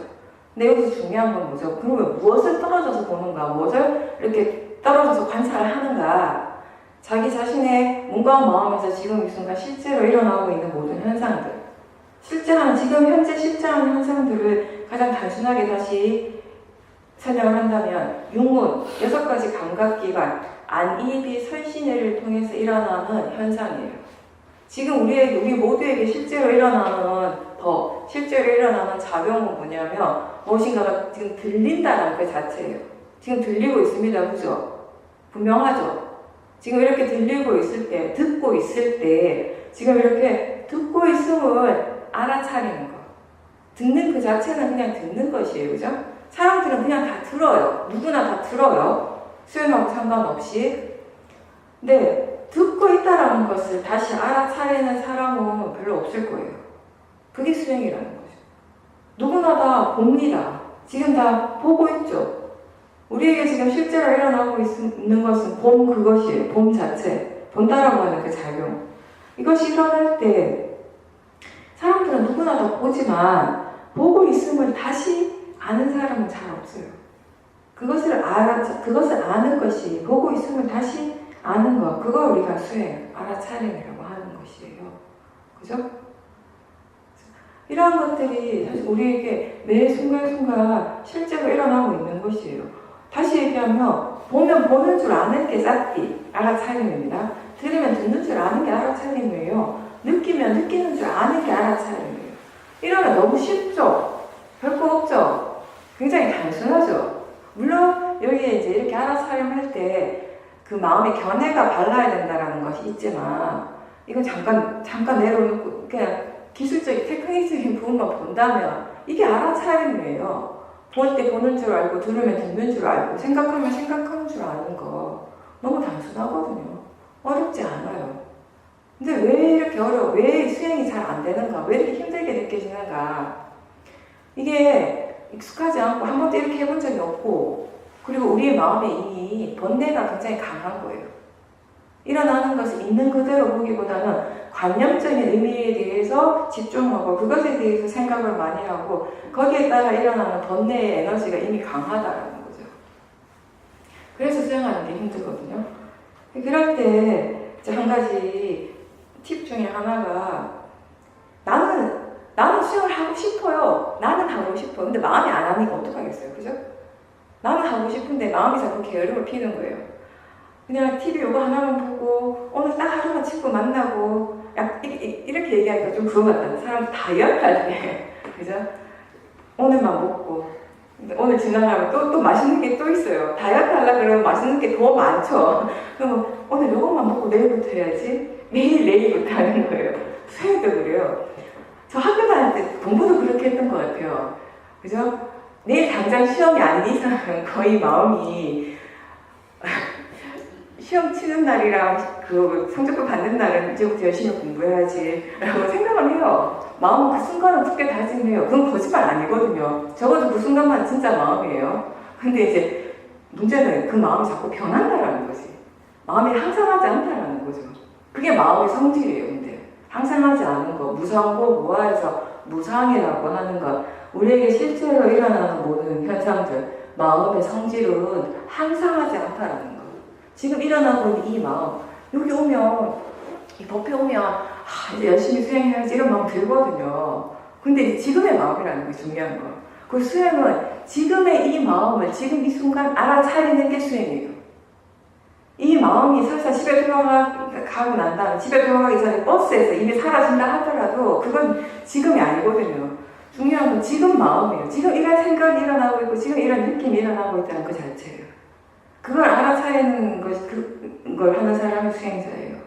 근데 여기서 중요한 건 뭐죠? 그러면 무엇을 떨어져서 보는가? 무엇을 이렇게 떨어져서 관찰을 하는가? 자기 자신의 몸과 마음에서 지금 이 순간 실제로 일어나고 있는 모든 현상들, 지금 현재 실제하는 현상들을 가장 단순하게 다시 설명을 한다면, 육문, 6가지 감각기관, 안, 이, 비, 설신회를 통해서 일어나는 현상이에요. 지금 우리 모두에게 실제로 일어나는 실제로 일어나는 작용은 뭐냐면, 무엇인가가 지금 들린다는 그 자체예요. 지금 들리고 있습니다. 그죠? 분명하죠? 지금 이렇게 들리고 있을 때, 듣고 있을 때, 지금 이렇게 듣고 있음을 알아차리는 것. 듣는 그 자체는 그냥 듣는 것이에요. 그죠? 사람들은 그냥 다 들어요. 누구나 다 들어요. 수행하고 상관없이. 근데 듣고 있다라는 것을 다시 알아차리는 사람은 별로 없을 거예요. 그게 수행이라는 거죠. 누구나 다 봅니다. 지금 다 보고 있죠. 우리에게 지금 실제로 일어나고 있는 것은 그것이에요. 봄 자체. 본다라고 하는 그 작용. 이것이 일어날 때 사람들은 누구나 다 보지만 보고 있음을 다시 아는 사람은 잘 없어요. 그것을 아는 것이 보고 있음을 다시 아는 것. 그걸 우리가 수행, 알아차림이라고 하는 것이에요. 그죠? 이러한 것들이 사실 우리에게 매 순간순간 실제로 일어나고 있는 것이에요. 다시 얘기하면 보면 보는 줄 아는 게 싹디, 알아차림입니다. 들으면 듣는 줄 아는 게 알아차림이에요. 느끼면 느끼는 줄 아는 게 알아차림이에요. 이러면 너무 쉽죠? 별거 없죠? 굉장히 단순하죠? 물론 여기에 이제 이렇게 알아차림할 때 그 마음의 견해가 발라야 된다는 것이 있지만 이건 잠깐 내려놓고 그냥 기술적인 테크닉적인 부분만 본다면 이게 알아차림이에요. 볼 때 보는 줄 알고 들으면 듣는 줄 알고 생각하면 생각하는 줄 아는 거 너무 단순하거든요. 어렵지 않아요. 근데 왜 이렇게 어려워? 왜 수행이 잘 안 되는가? 왜 이렇게 힘들게 느껴지는가? 이게 익숙하지 않고 한 번도 이렇게 해본 적이 없고 그리고 우리의 마음에 이미 번뇌가 굉장히 강한 거예요. 일어나는 것을 있는 그대로 보기보다는 관념적인 의미에 대해서 집중하고 그것에 대해서 생각을 많이 하고 거기에 따라 일어나는 번뇌의 에너지가 이미 강하다라는 거죠. 그래서 수행하는 게 힘들거든요. 그럴 때 이제 한 가지 팁 중에 하나가 나는 수영을 하고 싶어요. 나는 하고 싶어. 근데 마음이 안 하니까 어떡하겠어요. 그죠? 나는 하고 싶은데 마음이 자꾸 게으름을 피는 거예요. 그냥 TV 요거 하나만 보고 오늘 딱 하루만 치고 만나고 이렇게 얘기하니까 좀 그런 것 같아요. 사람 다이어트 할 때 그죠? 오늘만 먹고 오늘 지나가면 또 맛있는 게 또 있어요. 다이어트 하려고 그러면 맛있는 게 더 많죠. 그러면 오늘 요것만 먹고 내일부터 해야지. 내일부터 하는 거예요. 수행도 그래요. 저 학교 다닐 때 공부도 그렇게 했던 것 같아요. 그죠? 내일 당장 시험이 아닌 이상은 거의 마음이 시험 치는 날이랑 그 성적표 받는 날은 이제부터 열심히 공부해야지 라고 생각을 해요. 마음은 그 순간은 굳게 다짐해요. 그건 거짓말 아니거든요. 적어도 그 순간만 진짜 마음이에요. 근데 이제 문제는 그 마음이 자꾸 변한다라는 거지. 마음이 항상하지 않다라는 거죠. 그게 마음의 성질이에요. 근데 항상하지 않은 거, 무상고 무아해서 무상이라고 하는 것, 우리에게 실제로 일어나는 모든 현상들, 마음의 성질은 항상하지 않다라는 거. 지금 일어나고 있는 이 마음, 여기 오면, 이 법회 오면, 이제 열심히 수행해야지 이런 마음 들거든요. 근데 이제 지금의 마음이라는 게 중요한 거. 그 수행은 지금의 이 마음을 지금 이 순간 알아차리는 게 수행이에요. 이 마음이 설사 집에 돌아가고 난 다음에 집에 돌아가기 전에 버스에서 이미 사라진다 하더라도 그건 지금이 아니거든요. 중요한 건 지금 마음이에요. 지금 이런 생각이 일어나고 있고 지금 이런 느낌이 일어나고 있다는 그 자체예요. 그걸 알아차리는 걸 하는 사람이 수행자예요.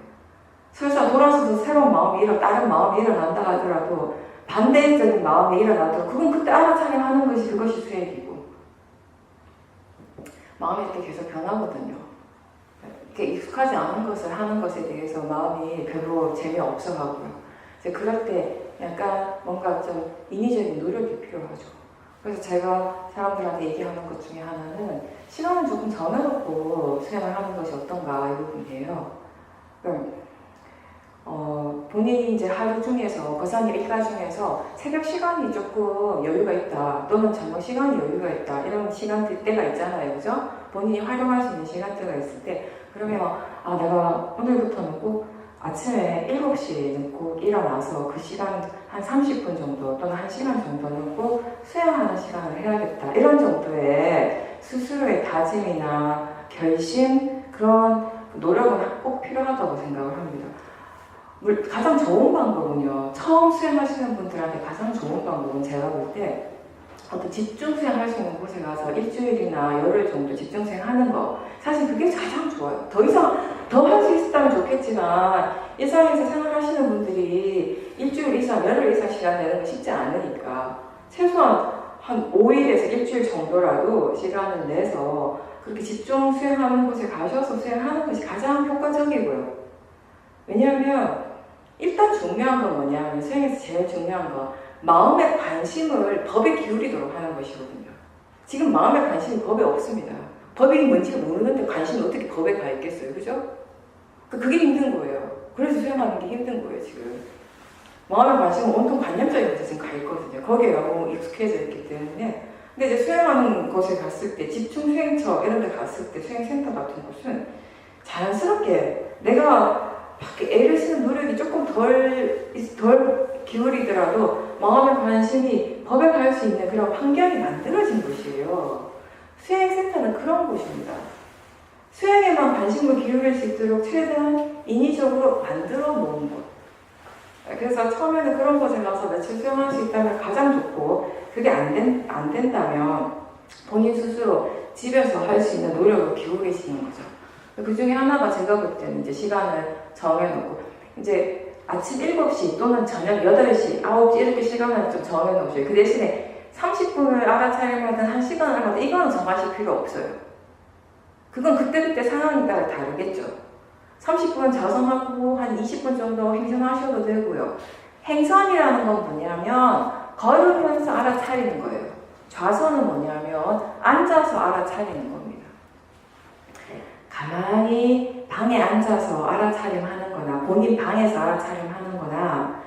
설사 돌아서서 새로운 마음이 다른 마음이 일어난다 하더라도 반대적인 마음이 일어나도 그건 그때 알아차림하는 것이 그것이 수행이고 마음이 이렇게 계속 변하거든요. 이렇게 익숙하지 않은 것을 하는 것에 대해서 마음이 별로 재미없어 하고요. 이제 그럴 때 약간 뭔가 좀 인위적인 노력이 필요하죠. 그래서 제가 사람들한테 얘기하는 것 중에 하나는 시간을 조금 정해놓고 수행을 하는 것이 어떤가 이 부분이에요. 본인이 이제 하루 중에서 거사님 일과 중에서 새벽 시간이 조금 여유가 있다 또는 저녁 시간이 여유가 있다 이런 시간대 때가 있잖아요. 그죠? 본인이 활용할 수 있는 시간대가 있을 때 그러면 내가 오늘부터는 꼭 아침에 7시에는 꼭 일어나서 그 시간 한 30분 정도 또는 1시간 정도는 꼭 수행하는 시간을 해야겠다. 이런 정도의 스스로의 다짐이나 결심 그런 노력은 꼭 필요하다고 생각을 합니다. 가장 좋은 방법은요. 처음 수행하시는 분들한테 가장 좋은 방법은 제가 볼 때 어떤 집중 수행할 수 있는 곳에 가서 일주일이나 열흘 정도 집중 수행하는 거 사실 그게 가장 좋아요. 더 이상 더 할 수 있었다면 좋겠지만 일상에서 생활하시는 분들이 일주일 이상, 열흘 이상 시간 내는 거 쉽지 않으니까 최소한 한 5일에서 일주일 정도라도 시간을 내서 그렇게 집중 수행하는 곳에 가셔서 수행하는 것이 가장 효과적이고요. 왜냐하면 일단 중요한 건 뭐냐면 수행에서 제일 중요한 건 마음의 관심을 법에 기울이도록 하는 것이거든요. 지금 마음의 관심이 법에 없습니다. 법이 뭔지 모르는데 관심이 어떻게 법에 가 있겠어요. 그죠? 그게 힘든 거예요. 그래서 수행하는 게 힘든 거예요, 지금. 마음의 관심은 온통 관념적인 것에 지금 가 있거든요. 거기에 너무 익숙해져 있기 때문에. 근데 이제 수행하는 곳에 갔을 때, 집중 수행처 이런 데 갔을 때, 수행센터 같은 곳은 자연스럽게 내가 밖에 애를 쓰는 노력이 조금 덜 기울이더라도 마음의 관심이 법에 갈 수 있는 그런 환경이 만들어진 곳이에요. 수행센터는 그런 곳입니다. 수행에만 관심을 기울일 수 있도록 최대한 인위적으로 만들어 놓은 곳. 그래서 처음에는 그런 곳에 가서 며칠 수행할 수 있다면 가장 좋고, 그게 안 된다면 본인 스스로 집에서 할 수 있는 노력을 기울이시는 거죠. 그 중에 하나가 제가 볼 때는 이제 시간을 정해놓고, 이제 아침 7시 또는 저녁 8시, 9시 이렇게 시간을 좀 정해놓으셔요. 그 대신에 30분을 알아차리면 1시간을 하든 이거는 정하실 필요 없어요. 그건 그때그때 상황에 따라 다르겠죠. 30분 자성하고 한 20분 정도 행선하셔도 되고요. 행선이라는 건 뭐냐면 걸으면서 알아차리는 거예요. 좌선은 뭐냐면 앉아서 알아차리는 겁니다. 가만히 방에 앉아서 알아차림하는 거나 본인 방에서 알아차림하는 거나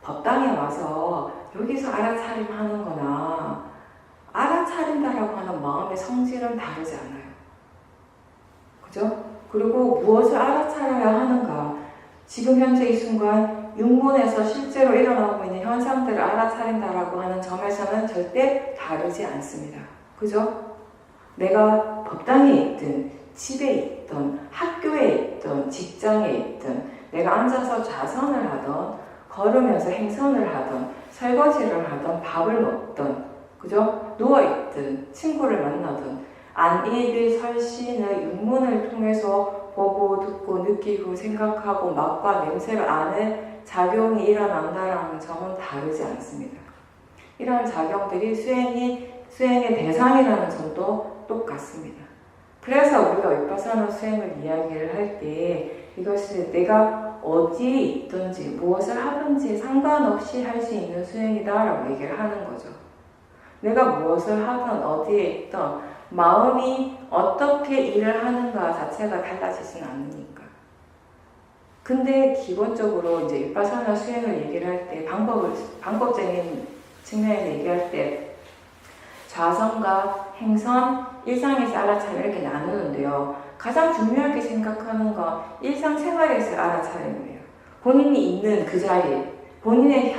법당에 와서 여기서 알아차림하는 거나 알아차린다라고 하는 마음의 성질은 다르지 않아요. 그죠? 그리고 무엇을 알아차려야 하는가? 지금 현재 이 순간 육문에서 실제로 일어나고 있는 현상들을 알아차린다라고 하는 점에서는 절대 다르지 않습니다. 그죠? 내가 법당에 있든 집에 있든 학교에 있든 직장에 있든 내가 앉아서 좌선을 하든 걸으면서 행선을 하든 설거지를 하든 밥을 먹든 그죠? 누워있든 친구를 만나든 안일비 설신의 육문을 통해서 보고 듣고 느끼고 생각하고 맛과 냄새를 아는 작용이 일어난다라는 점은 다르지 않습니다. 이러한 작용들이 수행의 대상이라는 점도 똑같습니다. 그래서 우리가 위파사나 수행을 이야기를 할 때 이것을 내가 어디에 있든지 무엇을 하든지 상관없이 할 수 있는 수행이다라고 얘기를 하는 거죠. 내가 무엇을 하든 어디에 있든 마음이 어떻게 일을 하는가 자체가 달라지진 않으니까. 근데 기본적으로 이제 위파사나 수행을 얘기를 할 때 방법적인 측면에서 얘기할 때 좌선과 행선, 일상에서 알아차림 이렇게 나누는데요. 가장 중요하게 생각하는 건 일상생활에서 알아차리는 거예요. 본인이 있는 그 자리, 본인의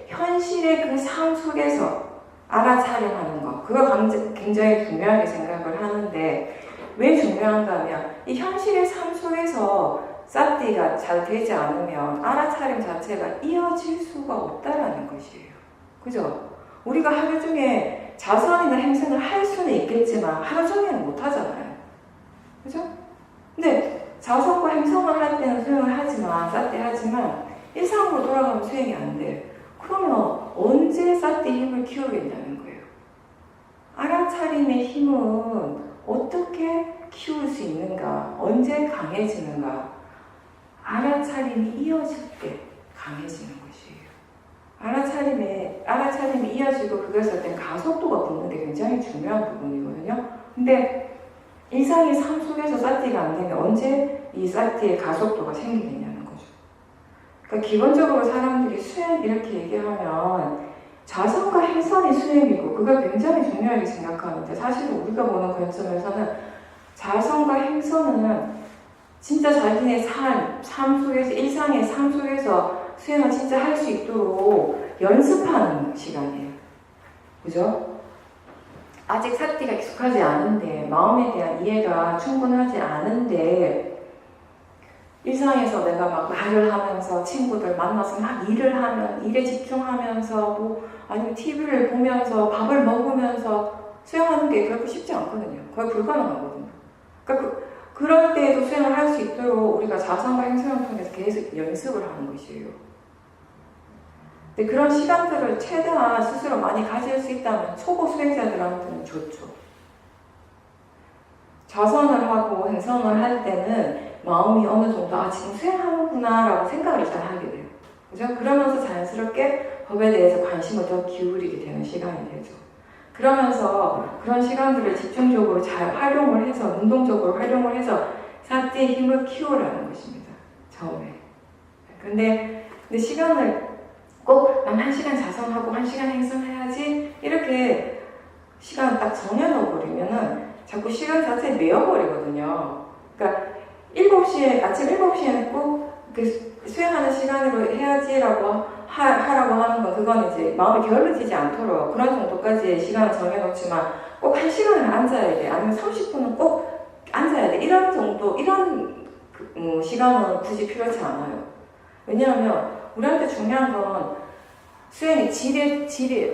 현실의 그 삶 속에서 알아차림하는 것, 그거 굉장히 중요하게 생각을 하는데 왜 중요한가 하면 이 현실의 삶 속에서 사띠가 잘 되지 않으면 알아차림 자체가 이어질 수가 없다라는 것이에요. 그죠? 우리가 하루 중에 자선이나 행선을 할 수는 있겠지만 하루 종일은 못 하잖아요. 그죠? 근데 자선과 행선을 할 때는 수행을 하지만 사띠 하지만 일상으로 돌아가면 수행이 안 돼. 그러면 언제 사띠 힘을 키우겠냐는 거예요. 알아차림의 힘은 어떻게 키울 수 있는가? 언제 강해지는가? 알아차림이 이어질 때 강해지는 것이에요. 알아차림이 이어지고 그것을 때 가속도가 붙는 게 굉장히 중요한 부분이거든요. 근데 일상의 삶 속에서 사띠가 안 되면 언제 이 사띠의 가속도가 생기겠냐는 거죠. 그러니까 기본적으로 사람들이 수행 이렇게 얘기하면 자선과 행선이 수행이고 그걸 굉장히 중요하게 생각하는데 사실 우리가 보는 관점에서는 자선과 행선은 진짜 자신의 삶 속에서 일상의 삶 속에서 수행을 진짜 할 수 있도록 연습하는 시간이에요. 그죠? 아직 사띠가 익숙하지 않은데 마음에 대한 이해가 충분하지 않은데 일상에서 내가 막 말을 하면서 친구들 만나서 막 일을 하면 일에 집중하면서 뭐 아니면 TV를 보면서 밥을 먹으면서 수행하는 게 그렇게 쉽지 않거든요. 거의 불가능하거든요. 그러니까 그럴 때에도 수행을 할 수 있도록 우리가 자선과 행선을 통해서 계속 연습을 하는 것이에요. 근데 그런 시간들을 최대한 스스로 많이 가질 수 있다면 초보 수행자들한테는 좋죠. 자선을 하고 행선을 할 때는 마음이 어느 정도 지금 수행하는구나 라고 생각을 일단 하게 돼요. 그죠? 그러면서 자연스럽게 법에 대해서 관심을 더 기울이게 되는 시간이 되죠. 그러면서 그런 시간들을 집중적으로 잘 활용을 해서, 능동적으로 활용을 해서 사티의 힘을 키우라는 것입니다. 처음에. 근데 시간을 꼭 난 1시간 자성하고 1시간 행성해야지 이렇게 시간을 딱 정해놓아버리면은 자꾸 시간 자체에 매여버리거든요. 그러니까 아침 7시에는 꼭 수행하는 시간으로 해야지라고 하라고 하는 건 그건 이제 마음이 게을러지지 않도록 그런 정도까지의 시간을 정해놓지만 꼭 1시간을 앉아야 돼. 아니면 30분은 꼭 앉아야 돼. 이런 정도, 이런 시간은 굳이 필요하지 않아요. 왜냐하면 우리한테 중요한 건 수행의 질이에요.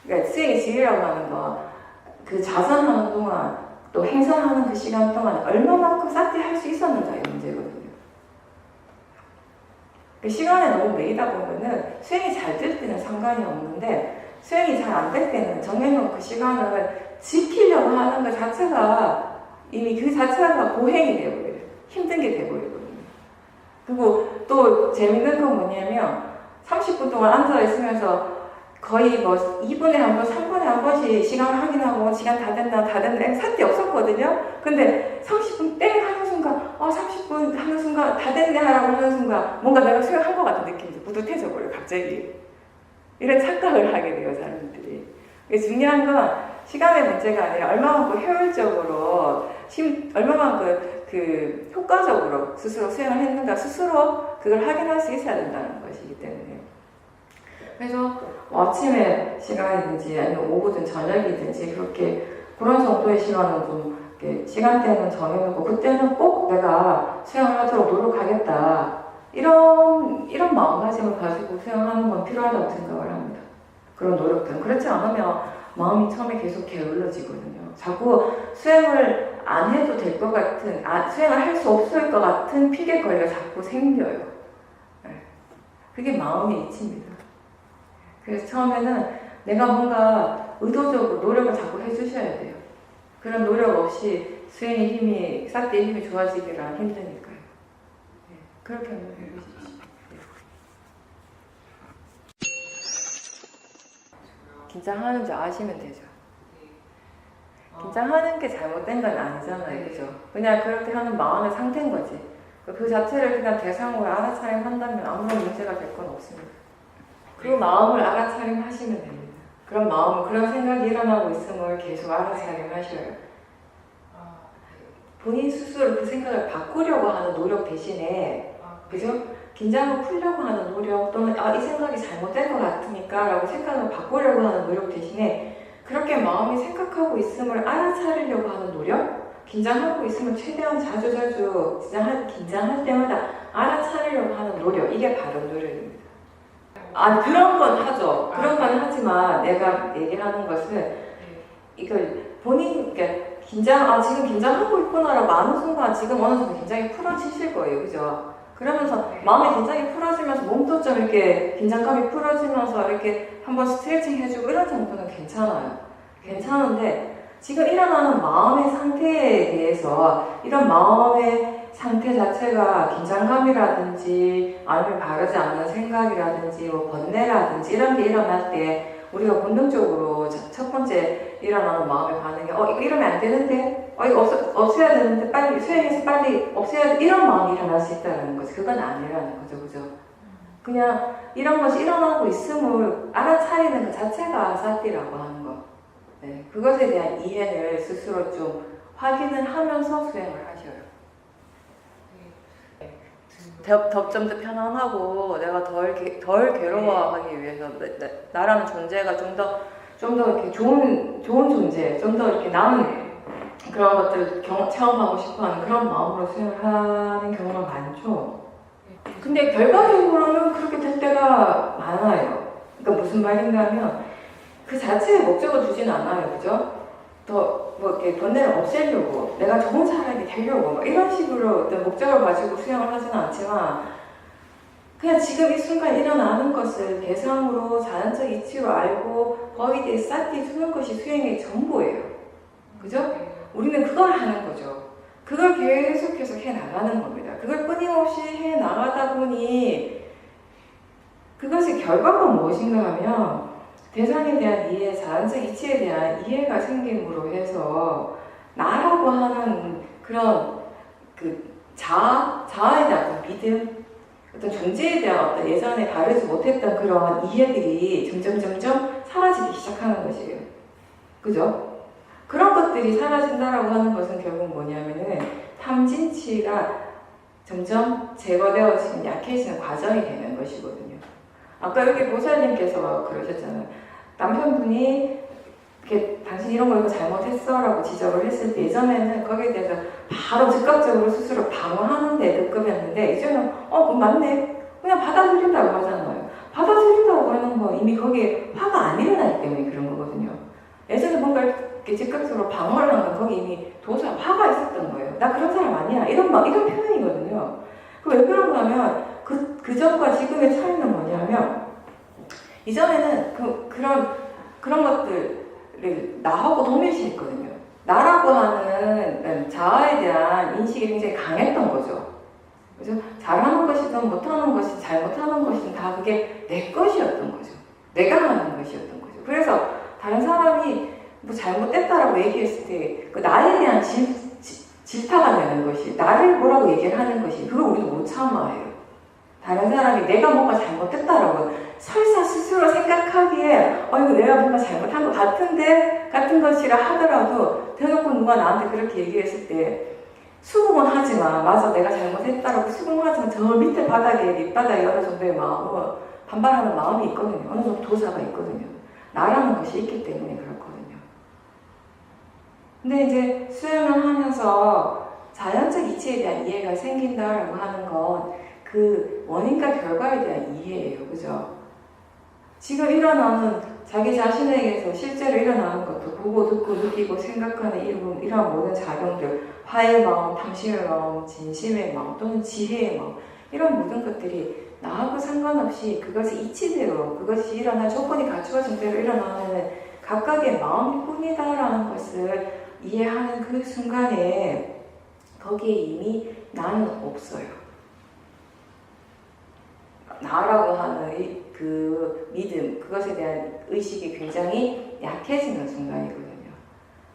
그러니까 수행의 질이라고 하는 건 그 자선하는 동안 또 행성하는 그 시간 동안 얼마만큼 싹히 할 수 있었는가의 문제거든요. 그 시간에 너무 매이다 보면은 수행이 잘 될 때는 상관이 없는데 수행이 잘 안 될 때는 정해놓은 그 시간을 지키려고 하는 것 자체가 이미 그 자체가 고행이 되어버려요. 힘든 게 되어버리거든요. 그리고 또 재밌는 건 뭐냐면 30분 동안 앉아있으면서 거의 뭐 2분에 한 번, 3분에 한 번씩 시간을 확인하고 시간 다 됐나 삿대 없었거든요. 근데 30분 땡 하는 순간 30분 하는 순간 다 됐네 하라고 하는 순간 뭔가 내가 수행한 것 같은 느낌이 뿌듯해져 버려요. 갑자기. 이런 착각을 하게 돼요. 사람들이. 중요한 건 시간의 문제가 아니라 얼마만큼 효율적으로 얼마만큼 그 효과적으로 스스로 수행을 했는가 스스로 그걸 확인할 수 있어야 된다는 것이기 때문에 그래서 아침에 시간이든지 아니면 오후든 저녁이든지 그렇게 그런 정도의 시간은 좀 이렇게 시간대는 정해놓고 그때는 꼭 내가 수행을 하도록 노력하겠다 이런 마음가짐을 가지고 수행하는 건 필요하다고 생각을 합니다. 그런 노력들은 그렇지 않으면 마음이 처음에 계속 게을러지거든요. 자꾸 수행을 안 해도 될 것 같은 수행을 할 수 없을 것 같은 피개거리가 자꾸 생겨요. 그게 마음의 이치입니다. 그래서 처음에는 내가 뭔가 의도적으로 노력을 자꾸 해주셔야 돼요. 그런 노력 없이 수행의 힘이, 싹대의 힘이 좋아지기가 힘드니까요. 그렇게 한번 해보십시오. 긴장하는 줄 아시면 되죠. 긴장하는 게 잘못된 건 아니잖아요. 그죠? 그냥 그렇게 하는 마음의 상태인 거지. 그 자체를 그냥 대상으로 알아차림한다면 아무런 문제가 될 건 없습니다. 그 마음을 알아차림하시면 됩니다. 그런 마음, 그런 생각이 일어나고 있음을 계속 알아차림하셔요. 본인 스스로 그 생각을 바꾸려고 하는 노력 대신에, 그죠? 긴장을 풀려고 하는 노력 또는 이 생각이 잘못된 것 같으니까 라고 생각을 바꾸려고 하는 노력 대신에 그렇게 마음이 생각하고 있음을 알아차리려고 하는 노력? 긴장하고 있으면 최대한 자주자주 긴장할 때마다 알아차리려고 하는 노력, 이게 바른 노력입니다. 그런 건 하죠. 그런 건 하지만 내가 얘기하는 것은 이걸 본인, 그러니까 지금 긴장하고 있구나라고 아는 순간 지금 어느 정도 긴장이 풀어지실 거예요. 그죠? 그러면서 마음이 긴장이 풀어지면서 몸도 좀 이렇게 긴장감이 풀어지면서 이렇게 한번 스트레칭 해주고 이런 정도는 괜찮아요. 괜찮은데 지금 일어나는 마음의 상태에 대해서 이런 마음의 상태 자체가 긴장감이라든지 아니면 바르지 않는 생각이라든지 뭐 번뇌라든지 이런 게 일어날 때 우리가 본능적으로 첫 번째 일어나는 마음의 반응이 이거 이러면 안 되는데 이거 없애야 되는데 빨리 수행해서 빨리 없애야 돼 이런 마음이 일어날 수 있다는 거지. 그건 아니라는 거죠. 그죠? 그냥 이런 것이 일어나고 있음을 알아차리는 그 자체가 사티라고 하는 거. 네, 그것에 대한 이해를 스스로 좀 확인을 하면서 수행을 하셔요. 좀 더 편안하고 내가 덜 괴로워하기 위해서 나라는 존재가 좀 더 이렇게 좋은 존재, 좀 더 이렇게 남은 그런 것들을 체험하고 싶어하는 그런 마음으로 수행을 하는 경우가 많죠. 근데 결과적으로는 그렇게 될 때가 많아요. 그러니까 무슨 말인가 하면 그 자체의 목적을 두지는 않아요, 그죠? 더 뭐 이렇게 번뇌를 없애려고 내가 좋은 사람이 되려고 이런 식으로 어떤 목적을 가지고 수행을 하지는 않지만 그냥 지금 이 순간 일어나는 것을 대상으로 자연적 이치로 알고 거기에 대해 쌓기 주는 것이 수행의 전부예요. 그죠? 우리는 그걸 하는 거죠. 그걸 계속해서 해 나가는 겁니다. 그걸 끊임없이 해 나가다 보니 그것의 결과가 무엇인가 하면 대상에 대한 이해, 자연적 이치에 대한 이해가 생김으로 해서 나라고 하는 그런 그 자아에 대한 어떤 믿음, 어떤 존재에 대한 어떤 예전에 다루지 못했던 그런 이해들이 점점 사라지기 시작하는 것이에요. 그죠? 그런 것들이 사라진다라고 하는 것은 결국 뭐냐면은 탐진치가 점점 제거되어지는 약해지는 과정이 되는 것이거든요. 아까 여기 보살님께서 그러셨잖아요. 남편분이 이렇게 당신 이런 거 이거 잘못했어라고 지적을 했을 때 예전에는 거기에 대해서 바로 즉각적으로 스스로 방어하는 데 급급했는데 이제는 그럼 맞네. 그냥 받아들인다고 하잖아요. 받아들인다고 하는 건 이미 거기에 화가 안 일어나기 때문에 그런 거거든요. 예전에 뭔가 이렇게 즉각적으로 방어를 한 건 거기 이미 도사 화가 있었던 거예요. 나 그런 사람 아니야. 이런 표현이거든요. 왜 그런가 하면 그 전과 지금의 차이는 뭐냐면 이전에는 그런 것들을 나하고 동일시했거든요. 나라고 하는 자아에 대한 인식이 굉장히 강했던 거죠. 그죠? 잘하는 것이든 못하는 것이든 잘못하는 것이든 다 그게 내 것이었던 거죠. 내가 하는 것이었던 거죠. 그래서 다른 사람이 뭐 잘못됐다라고 얘기했을 때 그 나에 대한 질타가 되는 것이 나를 뭐라고 얘기를 하는 것이 그걸 우리도 못 참아해요. 다른 사람이 내가 뭔가 잘못됐다라고 설사 스스로 생각하기에 이거 내가 뭔가 잘못한 것 같은 것이라 하더라도 대놓고 누가 나한테 그렇게 얘기했을 때 수긍은 하지만 맞아 내가 잘못했다라고 수긍은 하지만 저 밑에 바닥에 밑바닥에 어느 정도의 마음은 반발하는 마음이 있거든요. 어느 정도 도사가 있거든요. 나라는 것이 있기 때문에 그렇거든요. 근데 이제 수행을 하면서 자연적 이치에 대한 이해가 생긴다라고 하는 건 그 원인과 결과에 대한 이해예요. 그죠? 지금 일어나는 자기 자신에게서 실제로 일어나는 것도 보고 듣고 느끼고 생각하는 이런 모든 작용들 화의 마음, 탐심의 마음, 진심의 마음 또는 지혜의 마음 이런 모든 것들이 나하고 상관없이 그것이 이치대로 그것이 일어날 조건이 갖추어진 대로 일어나는 각각의 마음일 뿐이다라는 것을 이해하는 그 순간에 거기에 이미 나는 없어요. 나라고 하는 그 믿음, 그것에 대한 의식이 굉장히 약해지는 순간이거든요.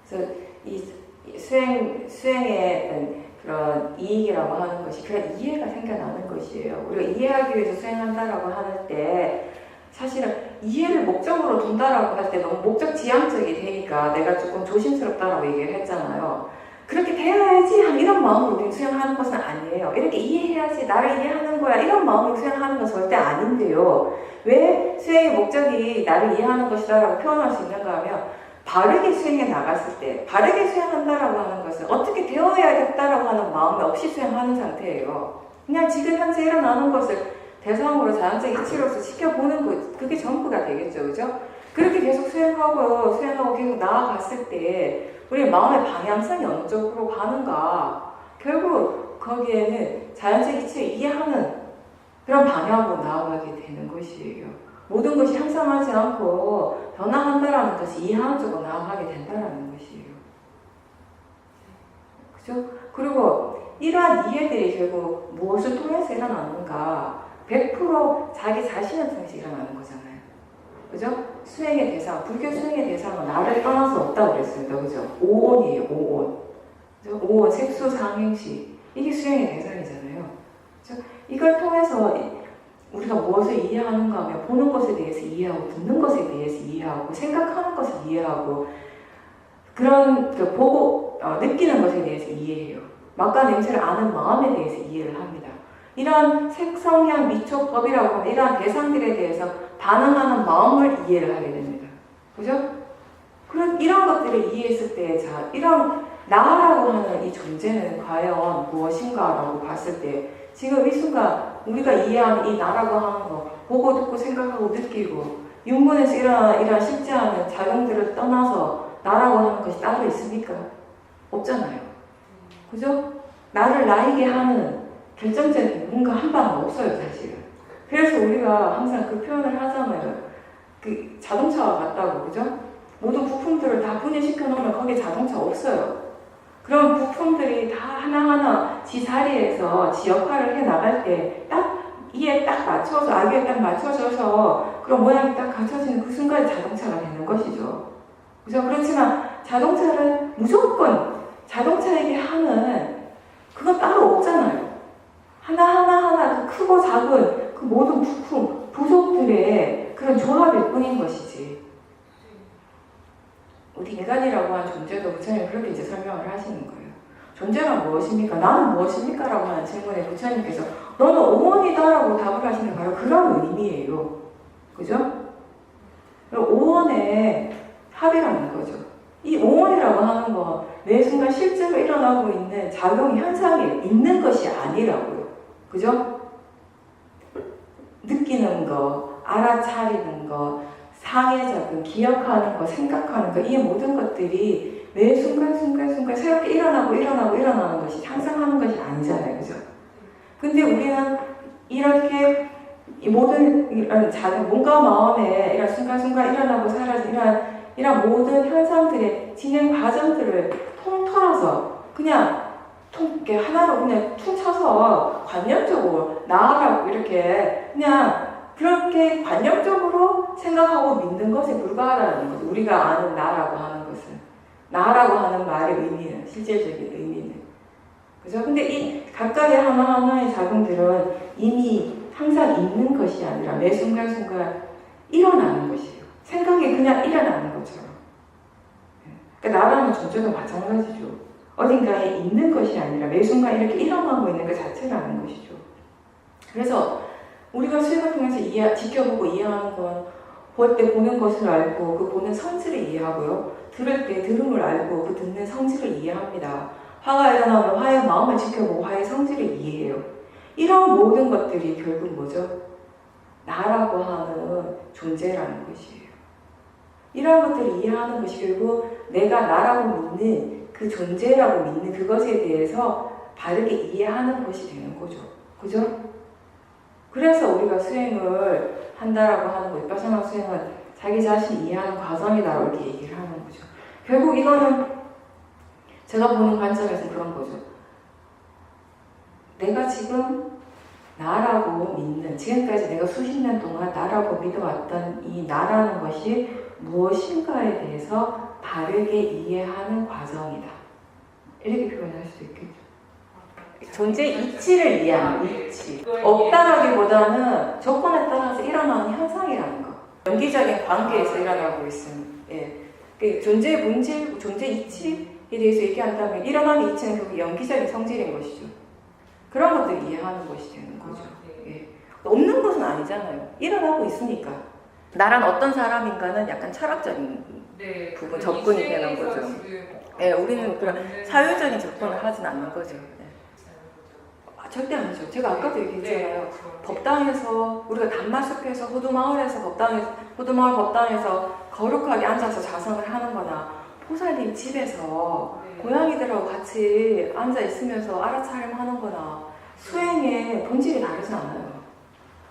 그래서 이 수행의 어떤 그런 이익이라고 하는 것이 그런 이해가 생겨나는 것이에요. 우리가 이해하기 위해서 수행한다라고 할 때 사실은 이해를 목적으로 둔다라고 할 때 너무 목적 지향적이 되니까 내가 조금 조심스럽다라고 얘기를 했잖아요. 그렇게 되어야지 이런 마음으로 우리는 수행하는 것은 아니에요. 이렇게 이해해야지 나를 이해하는 거야 이런 마음으로 수행하는 건 절대 아닌데요. 왜 수행의 목적이 나를 이해하는 것이다 라고 표현할 수 있는가 하면 바르게 수행해 나갔을 때 바르게 수행한다라고 하는 것은 어떻게 되어야겠다라고 하는 마음이 없이 수행하는 상태예요. 그냥 지금 현재 일어나는 것을 대상으로 자연적 이치로서 지켜보는 것 그게 전부가 되겠죠. 그죠? 그렇게 계속 수행하고 계속 나아갔을 때 우리 마음의 방향성이 어느 쪽으로 가는가 결국 거기에는 자연적 이치를 이해하는 그런 방향으로 나아가게 되는 것이에요. 모든 것이 향상하지 않고 변화한다라는 것이 이해하는 쪽으로 나아가게 된다는 것이에요. 그죠? 그리고 이러한 이해들이 결국 무엇을 통해서 일어나는가 100% 자기 자신을 통해서 일어나는 거잖아요. 그죠? 수행의 대상, 불교 수행의 대상은 나를 떠나서 없다고 그랬습니다. 그죠? 오온이에요, 오온. 그죠? 오온, 색수, 상행시. 이게 수행의 대상이잖아요. 그죠? 이걸 통해서 우리가 무엇을 이해하는가 하면 보는 것에 대해서 이해하고, 듣는 것에 대해서 이해하고, 생각하는 것을 이해하고, 그런, 보고, 느끼는 것에 대해서 이해해요. 맛과 냄새를 아는 마음에 대해서 이해를 합니다. 이러한 색성향 미촉법이라고 하는 이러한 대상들에 대해서 반응하는 마음을 이해를 하게 됩니다. 그죠? 이런 것들을 이해했을 때, 이런 나라고 하는 이 존재는 과연 무엇인가라고 봤을 때, 지금 이 순간 우리가 이해하는 이 나라고 하는 거, 보고 듣고 생각하고 느끼고, 윤문에서 이러한 쉽지 않은 작용들을 떠나서 나라고 하는 것이 따로 있습니까? 없잖아요. 그죠? 나를 나이게 하는 결정적인 뭔가 한 방은 없어요, 사실은. 그래서 우리가 항상 그 표현을 하잖아요. 그 자동차와 같다고, 그죠? 모든 부품들을 다 분해시켜 놓으면 거기에 자동차 없어요. 그런 부품들이 다 하나하나 지 자리에서 지 역할을 해 나갈 때 딱 이에 딱 맞춰서 악에 딱 맞춰져서 그런 모양이 딱 갖춰지는 그 순간에 자동차가 되는 것이죠. 그죠? 그렇지만 자동차는 무조건 자동차에게 하는 그건 따로 없잖아요. 하나하나 그 크고 작은 그 모든 부품, 부속들의 그런 조합일 뿐인 것이지. 우리 인간이라고 하는 존재도 부처님이 그렇게 이제 설명을 하시는 거예요. 존재란 무엇입니까? 나는 무엇입니까? 라고 하는 질문에 부처님께서 너는 오원이다라고 답을 하시는 바로 그런 의미예요. 그죠? 오원의 합이라는 거죠. 이 오원이라고 하는 건 매 순간 실제로 일어나고 있는 작용 현상이 있는 것이 아니라고요. 그죠? 느끼는 거, 알아차리는 거, 상해작용, 기억하는 거, 생각하는 거, 이 모든 것들이 매 순간 새롭게 일어나는 것이 상상하는 것이 아니잖아요. 그죠? 근데 우리는 이렇게 이 모든 이런 작은 몸과 마음에 이런 순간순간 일어나고 사라지는 이런 모든 현상들의 진행 과정들을 통틀어서 그냥 이렇게 하나로 그냥 퉁쳐서 관념적으로 나라고 이렇게 그냥 그렇게 관념적으로 생각하고 믿는 것에 불과하다는 거죠. 우리가 아는 나라고 하는 것은. 나라고 하는 말의 의미는, 실질적인 의미는. 그죠? 근데 이 각각의 하나하나의 작용들은 이미 항상 있는 것이 아니라 매 순간순간 일어나는 것이에요. 생각이 그냥 일어나는 것처럼. 그러니까 나라는 존재도 마찬가지죠. 어딘가에 있는 것이 아니라 매 순간 이렇게 일어나고 있는 것 자체라는 것이죠. 그래서 우리가 수행을 통해서 지켜보고 이해하는 건 볼 때 보는 것을 알고 그 보는 성질을 이해하고요. 들을 때 들음을 알고 그 듣는 성질을 이해합니다. 화가 일어나면 화의 마음을 지켜보고 화의 성질을 이해해요. 이런 모든 것들이 결국 뭐죠? 나라고 하는 존재라는 것이에요. 이런 것들을 이해하는 것이 결국 내가 나라고 믿는 그 존재라고 믿는 그것에 대해서 바르게 이해하는 것이 되는 거죠. 그죠? 그래서 우리가 수행을 한다라고 하는 거, 위파사나 수행은 자기 자신을 이해하는 과정이다라고 이렇게 얘기를 하는 거죠. 결국 이거는 제가 보는 관점에서 그런 거죠. 내가 지금 나라고 믿는, 지금까지 내가 수십 년 동안 나라고 믿어왔던 이 나라는 것이 무엇인가에 대해서 바르게 이해하는 과정이다. 이렇게 표현할 수 있겠죠. 존재 이치를 이해하는 이치. 없다라기보다는 조건에 따라서 일어나는 현상이라는 거. 연기적인 관계에서 일어나고 있습니다. 예. 그 존재의 문제, 존재 이치에 대해서 얘기한다면 일어나는 이치는 결국 연기적인 성질인 것이죠. 그런 것들을 이해하는 것이 되는 거죠. 예. 없는 것은 아니잖아요. 일어나고 있으니까. 나란 어떤 사람인가는 약간 철학적인 부분, 접근이 되는 거죠. 예, 우리는 그런 사회적인 접근을 하진 않는 거죠. 절대 아니죠. 제가 아까도 얘기했잖아요. 법당에서 우리가 단마숲에서 호두마을에서 호두마을 법당에서 거룩하게 앉아서 자성을 하는 거나 포살님 집에서 고양이들하고 같이 앉아 있으면서 알아차림 하는 거나 수행의 본질이 다르지 않아요.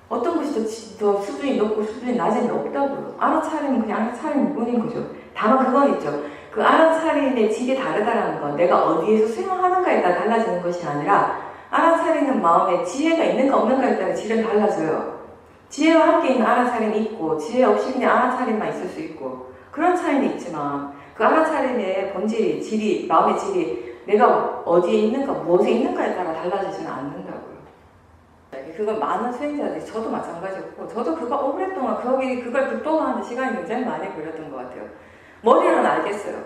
어떤 것이 더 수준이 높고 수준이 낮은 게 없다고요. 알아차림은 그냥 알아차림일 뿐인 거죠. 다만 그건 있죠. 그 알아차림의 질이 다르다는 건 내가 어디에서 수행하는가에 따라 달라지는 것이 아니라 알아차리는 마음에 지혜가 있는가 없는가에 따라 질은 달라져요. 지혜와 함께 있는 알아차림이 있고 지혜 없이 그냥 알아차림만 있을 수 있고 그런 차이는 있지만 그 알아차림의 본질이, 질이, 마음의 질이 내가 어디에 있는가, 무엇에 있는가에 따라 달라지지는 않는다고요. 그건 많은 수행자들이, 저도 마찬가지였고 저도 그거 오랫동안 그걸 극복하는데 시간이 굉장히 많이 걸렸던 것 같아요. 머리로는 알겠어요.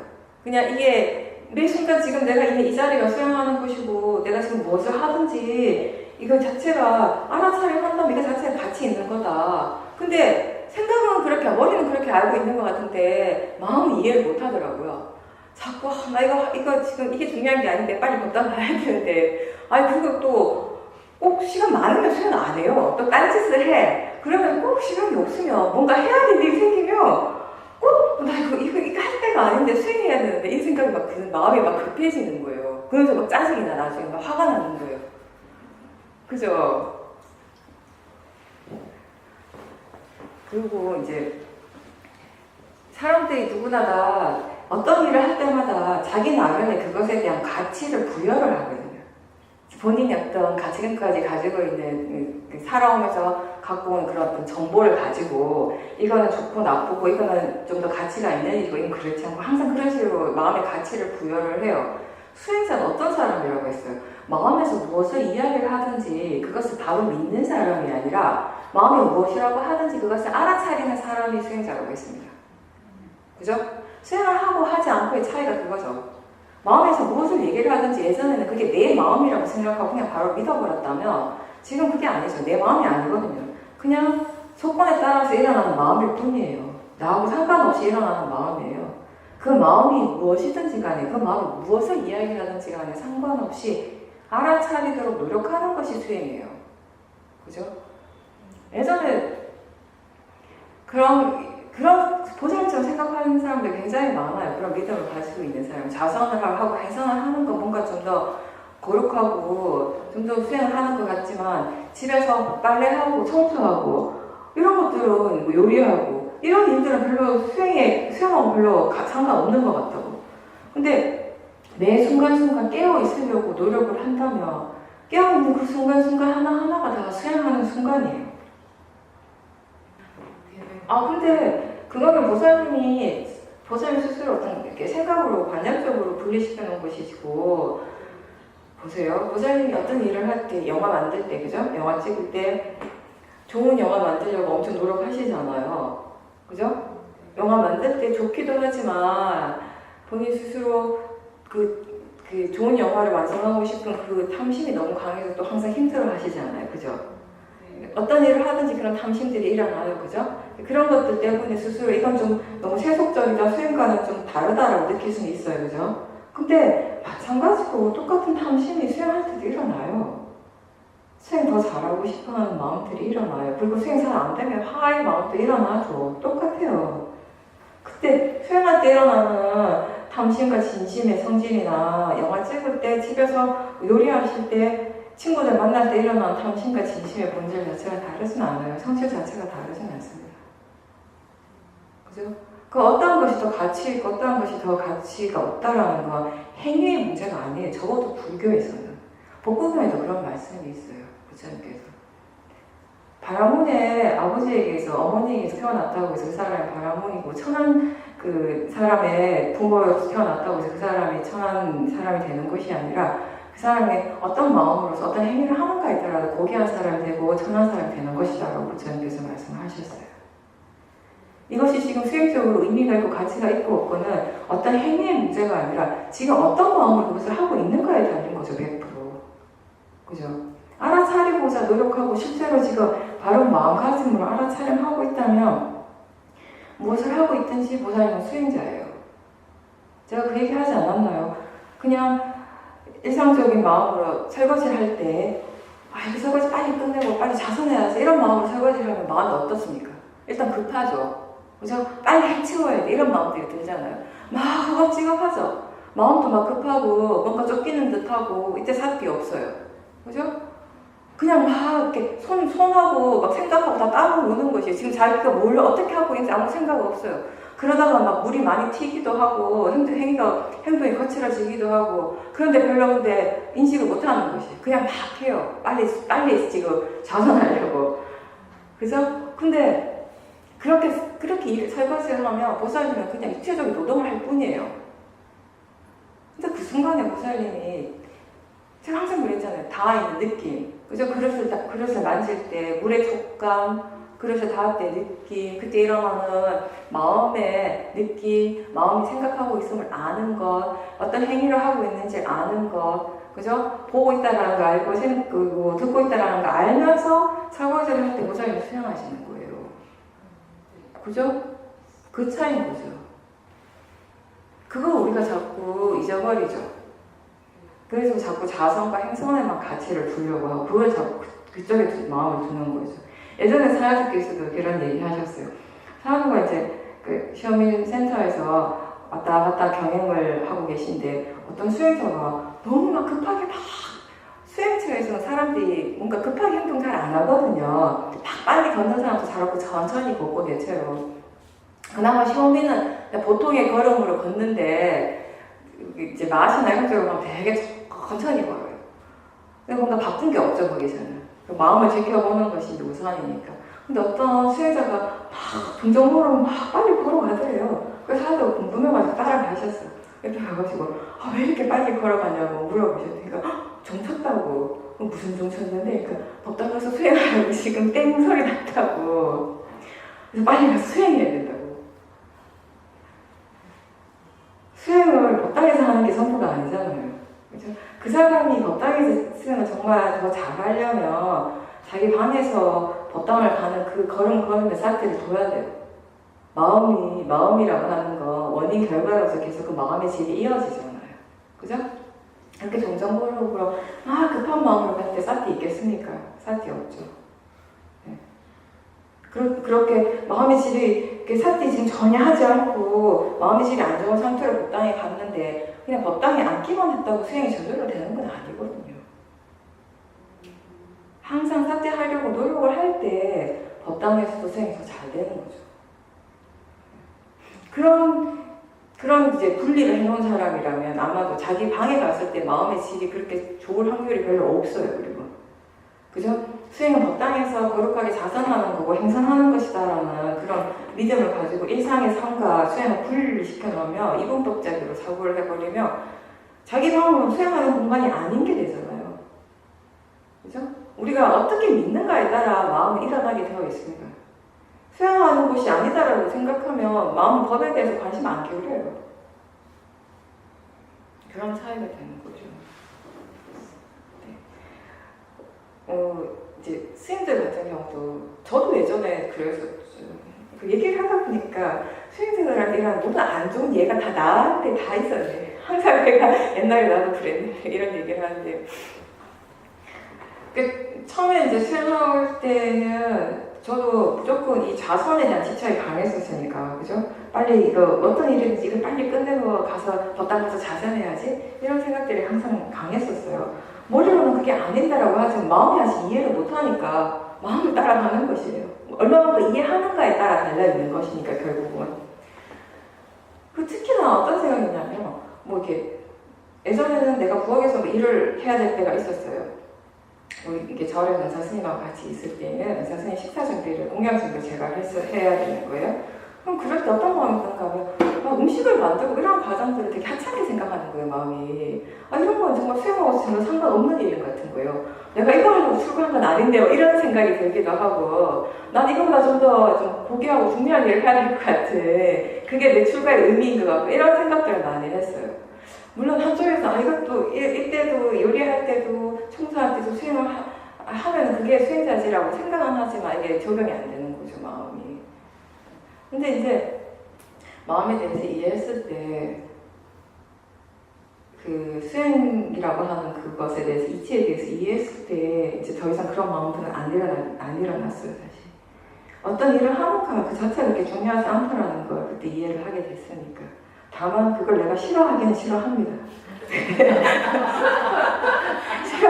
그냥 이게 매 순간 지금 내가 있는 이 자리가 수행하는 것이고 내가 지금 무엇을 하든지 이거 자체가 알아차림 한다면 이거 자체가 가치 있는 거다. 근데 생각은 그렇게, 머리는 그렇게 알고 있는 것 같은데 마음은 이해를 못 하더라고요. 자꾸 나 이거 지금 이게 중요한 게 아닌데 빨리 법당 가야 되는데 그리고 또 꼭 시간 많으면 수행 안 해요. 또 딴짓을 해. 그러면 꼭 시간이 없으면 뭔가 해야 될 일이 생기면 나 이거 할 때가 아닌데 수행해야 되는데 이 생각이 막 드는, 마음이 막 급해지는 거예요. 그래서 막 짜증이 나, 나중에 막 화가 나는 거예요. 그죠? 그리고 이제 사람들이 누구나 다 어떤 일을 할 때마다 자기 나름의 그것에 대한 가치를 부여를 하거든요. 본인이 어떤 가치관까지 가지고 있는 살아오면서 갖고 온 그런 어떤 정보를 가지고 이거는 좋고 나쁘고 이거는 좀 더 가치가 있는 일이고 이건 그렇지 않고 항상 그런 식으로 마음의 가치를 부여를 해요. 수행자는 어떤 사람이라고 했어요? 마음에서 무엇을 이야기를 하든지 그것을 바로 믿는 사람이 아니라 마음이 무엇이라고 하든지 그것을 알아차리는 사람이 수행자라고 했습니다. 그죠? 수행을 하고 하지 않고의 차이가 그거죠. 마음에서 무엇을 얘기를 하든지 예전에는 그게 내 마음이라고 생각하고 그냥 바로 믿어버렸다면 지금 그게 아니죠. 내 마음이 아니거든요. 그냥 속건에 따라서 일어나는 마음일 뿐이에요. 나하고 상관없이 일어나는 마음이에요. 그 마음이 무엇이든지 간에 그 마음이 무엇을 이야기하든지 간에 상관없이 알아차리도록 노력하는 것이 수행이에요. 그죠? 예전에 그런 보살처럼 생각하는 사람들 굉장히 많아요. 그런 믿음을 가지고 있는 사람. 자선을 하고 해선을 하는 거 뭔가 좀 더 거룩하고 좀 더 수행을 하는 것 같지만 집에서 빨래하고 청소하고 이런 것들은 뭐 요리하고 이런 일들은 별로 수행하고 별로 상관없는 것 같다고. 근데 매 순간순간 깨어있으려고 노력을 한다면 깨어있는 그 순간순간 하나하나가 다 수행하는 순간이에요. 근데 그거는 보살님 스스로 어떤 이렇게 생각으로 관념적으로 분리시켜 놓은 것이고, 보세요. 보살님이 어떤 일을 할 때, 영화 만들 때, 그죠? 영화 찍을 때 좋은 영화 만들려고 엄청 노력하시잖아요. 그죠? 영화 만들 때 좋기도 하지만 본인 스스로 그 좋은 영화를 완성하고 싶은 그 탐심이 너무 강해서 또 항상 힘들어 하시잖아요. 그죠? 어떤 일을 하든지 그런 탐심들이 일어나요. 그죠? 그런 것들 때문에 스스로 이건 좀 너무 세속적이다, 수행과는 좀 다르다라고 느낄 수는 있어요. 그죠? 근데 마찬가지로 똑같은 탐심이 수행할 때도 일어나요. 수행 더 잘하고 싶어하는 마음들이 일어나요. 그리고 수행 잘 안 되면 화의 마음도 일어나죠. 똑같아요. 그때 수행할 때 일어나는 탐심과 진심의 성질이나 영화 찍을 때, 집에서 요리하실 때, 친구들 만날 때 일어나는 탐심과 진심의 본질 자체가 다르진 않아요. 성질 자체가 다르진 않습니다. 그죠? 그 어떠한 것이 더 가치 있고 어떠한 것이 더 가치가 없다라는 건 행위의 문제가 아니에요. 적어도 불교에서는. 복고금에도 그런 말씀이 있어요. 부처님께서. 바라문의 아버지에게서 어머니에게서 태어났다고 해서 그 사람이 바라문이고, 천한 그 사람의 부모로서 태어났다고 해서 그 사람이 천한 사람이 되는 것이 아니라 그 사람이 어떤 마음으로서 어떤 행위를 하는가에 따라 고귀한 사람이 되고 천한 사람이 되는 것이다라고 부처님께서 말씀하셨어요. 이것이 지금 수행적으로 의미가 있고 가치가 있고 없고는 어떤 행위의 문제가 아니라 지금 어떤 마음으로 그것을 하고 있는가에 달린 거죠. 100%. 그죠? 알아차리고자 노력하고 실제로 지금 바른 마음가짐으로 알아차림하고 있다면 무엇을 하고 있든지 보살님은 수행자예요. 제가 그 얘기 하지 않았나요? 그냥 일상적인 마음으로 설거지를 할 때 이 설거지 빨리 끝내고 빨리 자선해야지 이런 마음으로 설거지를 하면 마음이 어떻습니까? 일단 급하죠. 그죠? 빨리 해치워야 돼 이런 마음들이 들잖아요. 막 허겁지겁하죠. 마음도 막 급하고 뭔가 쫓기는 듯하고 이때 살피 없어요. 그죠? 그냥 막 이렇게 손하고 막 생각하고 다 따로 노는 것이에요. 지금 자기가 뭘 어떻게 하고 있는지 아무 생각 없어요. 그러다가 막 물이 많이 튀기도 하고 행동이 거칠어지기도 하고, 그런데 별로 근데 인식을 못하는 것이 그냥 막 해요. 빨리 지금 자선하려고. 그죠? 근데 그렇게 설거지를 하면 보살님은 그냥 육체적인 노동을 할 뿐이에요. 근데 그 순간에 보살님이, 제가 항상 그랬잖아요. 닿아 있는 느낌. 그죠? 그릇을 만질 때 물의 촉감, 그릇을 닿을 때 느낌, 그때 일어나는 마음의 느낌, 마음이 생각하고 있음을 아는 것, 어떤 행위를 하고 있는지 아는 것, 그죠? 보고 있다라는 거 알고, 그리고 듣고 있다라는 거 알면서 설거지를 할 때 보살님이 수행하시는 거예요. 그죠? 그 차이인 거죠. 그거 우리가 자꾸 잊어버리죠. 그래서 자꾸 자선과 행선에만 가치를 두려고 하고, 그걸 자꾸 그쪽에 마음을 두는 거죠. 예전에 사야주께서도 그런 얘기 하셨어요. 사야주가 이제 그 시어민 센터에서 왔다 갔다 경영을 하고 계신데, 어떤 수행자가 너무 막 급하게 막, 수행처에서는 사람들이 뭔가 급하게 행동 잘 안 하거든요. 막 빨리 걷는 사람도 잘 없고 천천히 걷고 계셔요. 그나마 시어민은 보통의 걸음으로 걷는데 마시나 이런 쪽으로 가면 되게 천천히 걸어요. 근데 뭔가 바쁜 게 없죠, 거기서는. 마음을 지켜보는 것이 이제 우선이니까. 근데 어떤 수혜자가 막 동정호로 막 빨리 걸어가더래요. 그래서 하도 궁금해가지고 따라가셨어. 옆에 가가지고 왜 이렇게 빨리 걸어가냐고 물어보셨으니까 종 쳤다고. 무슨 종 쳤는데 그러니까 법당 가서 수행하려고 지금 땡 소리 났다고. 그래서 빨리 가서 수행해야 된다고. 수행을 법당에서 하는 게 선포가 아니잖아요. 그렇죠? 그 사람이 법당에서 수행을 정말 더 잘하려면 자기 방에서 법당을 가는 그 걸음걸음의 사태를 둬야 돼요. 마음이라고 하는 거 원인 결과로서 계속 그 마음의 질이 이어지잖아요. 그죠? 이렇게 정정보력으로 급한 마음으로 갈 때 사티 있겠습니까? 사티 없죠. 네. 그렇게 마음의 질이 사티 지금 전혀 하지 않고 마음의 질이 안 좋은 상태로 법당에 갔는데 그냥 법당에 앉기만 했다고 수행이 저절로 되는 건 아니거든요. 항상 사티 하려고 노력을 할 때 법당에서도 수행이 더 잘 되는 거죠. 그런 이제 분리를 해놓은 사람이라면 아마도 자기 방에 갔을 때 마음의 질이 그렇게 좋을 확률이 별로 없어요. 그리고 그죠? 수행은 법당에서 거룩하게 자선하는 거고 행선하는 것이다라는 그런 믿음을 가지고 일상의 삶과 수행을 분리를 시켜놓으면 이분법적으로 사고를 해버리면 자기 방은 수행하는 공간이 아닌 게 되잖아요. 그죠? 우리가 어떻게 믿는가에 따라 마음은 일어나게 되어 있습니다. 수행하는 곳이 아니다라고 생각하면 마음은 법에 대해서 관심 안 기울여요. 그런 차이가 되는 거죠. 네. 이제 스님들 같은 경우도 저도 예전에 그랬었죠. 그 얘기를 하다 보니까 수행생활할 때랑 모두 안 좋은 예가 다 나한테 다 있어요. 항상 내가 옛날에 나도 그랬네 이런 얘기를 하는데 처음에 이제 수행할 때는 저도 무조건 이 자선에 대한 지착이 강했었으니까, 그죠? 빨리 어떤 일이든지 이걸 빨리 끝내고 가서 법당 가서 자선해야지 이런 생각들이 항상 강했었어요. 머리로는 그게 아닌다라고 하지만 마음이 아직 이해를 못하니까 마음을 따라가는 것이에요. 얼마만큼 이해하는가에 따라 달려있는 것이니까 결국은. 특히나 어떤 생각이냐면 이렇게 예전에는 내가 부엌에서 일을 해야 될 때가 있었어요. 이렇게 절에 은사 스님하고 같이 있을 때는 은사 스님 식사 준비를, 공양 준비를 제가 해야 되는 거예요. 그럼 그럴 때 어떤 마음이 드는가 하면 음식을 만들고 이런 과정들을 되게 하찮게 생각하는 거예요, 마음이. 이런 건 정말 수행하고 전혀 상관없는 일 같은 거예요. 내가 이거 하려고 출근한 건 아닌데 이런 생각이 들기도 하고 난 이것보다 좀 더 좀 고귀하고 중요한 일을 해야 될 것 같아. 그게 내 출가의 의미인 것 같고 이런 생각들을 많이 했어요. 물론 한쪽에서 이것도 이때도 요리할 때도 청소할 때도 수행을 하면 그게 수행자지라고 생각은 하지만 이게 적용이 안 되는 거죠, 마음이. 근데 이제 마음에 대해서 이해했을 때 그 수행이라고 하는 그것에 대해서 이치에 대해서 이해했을 때 이제 더 이상 그런 마음들은 안 일어났어요, 사실. 어떤 일을 하는가 그 자체가 그렇게 중요하지 않다라는 걸 그때 이해를 하게 됐으니까. 다만 그걸 내가 싫어하기는 싫어합니다.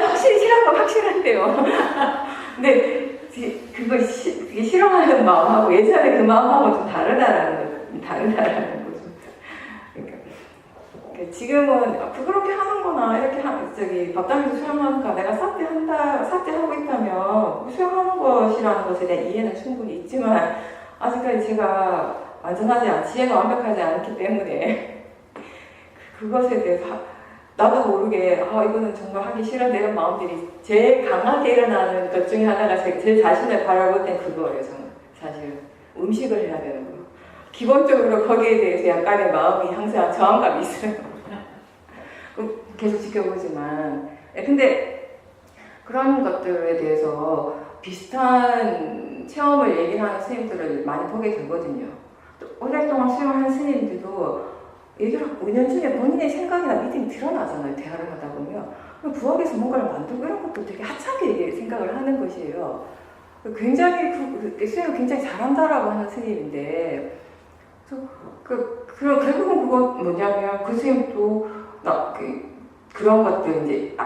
확실히 싫어한 건 확실한데요. 근데 그게 싫어하는 마음하고 예전에 그 마음하고 좀 다르다라는 거죠. 그러니까 지금은 그렇게 하는구나 이렇게 법당에서 수행하니까 내가 사퇴하고 있다면 수행하는 것이라는 것에 대한 이해는 충분히 있지만 아직까지 제가 지혜가 완벽하지 않기 때문에 그것에 대해서 나도 모르게 이거는 정말 하기 싫은데 이런 마음들이 제일 강하게 일어나는 것 중에 하나가 제 자신을 바라볼 땐 그거예요. 저는 사실 음식을 해야 되는 거. 기본적으로 거기에 대해서 약간의 마음이 항상 저항감이 있어요. 계속 지켜보지만 근데 그런 것들에 대해서 비슷한 체험을 얘기하는 스님들을 많이 보게 되거든요. 오랫동안 수행하는 스님들도 얘기를 하고 은연중에 본인의 생각이나 믿음이 드러나잖아요. 대화를 하다 보면. 부엌에서 뭔가를 만들고 이런 것도 되게 하찮게 생각을 하는 것이에요. 굉장히 수행을 굉장히 잘한다라고 하는 스님인데 결국은 그거 뭐냐면 그 스님도 그런 것들 이제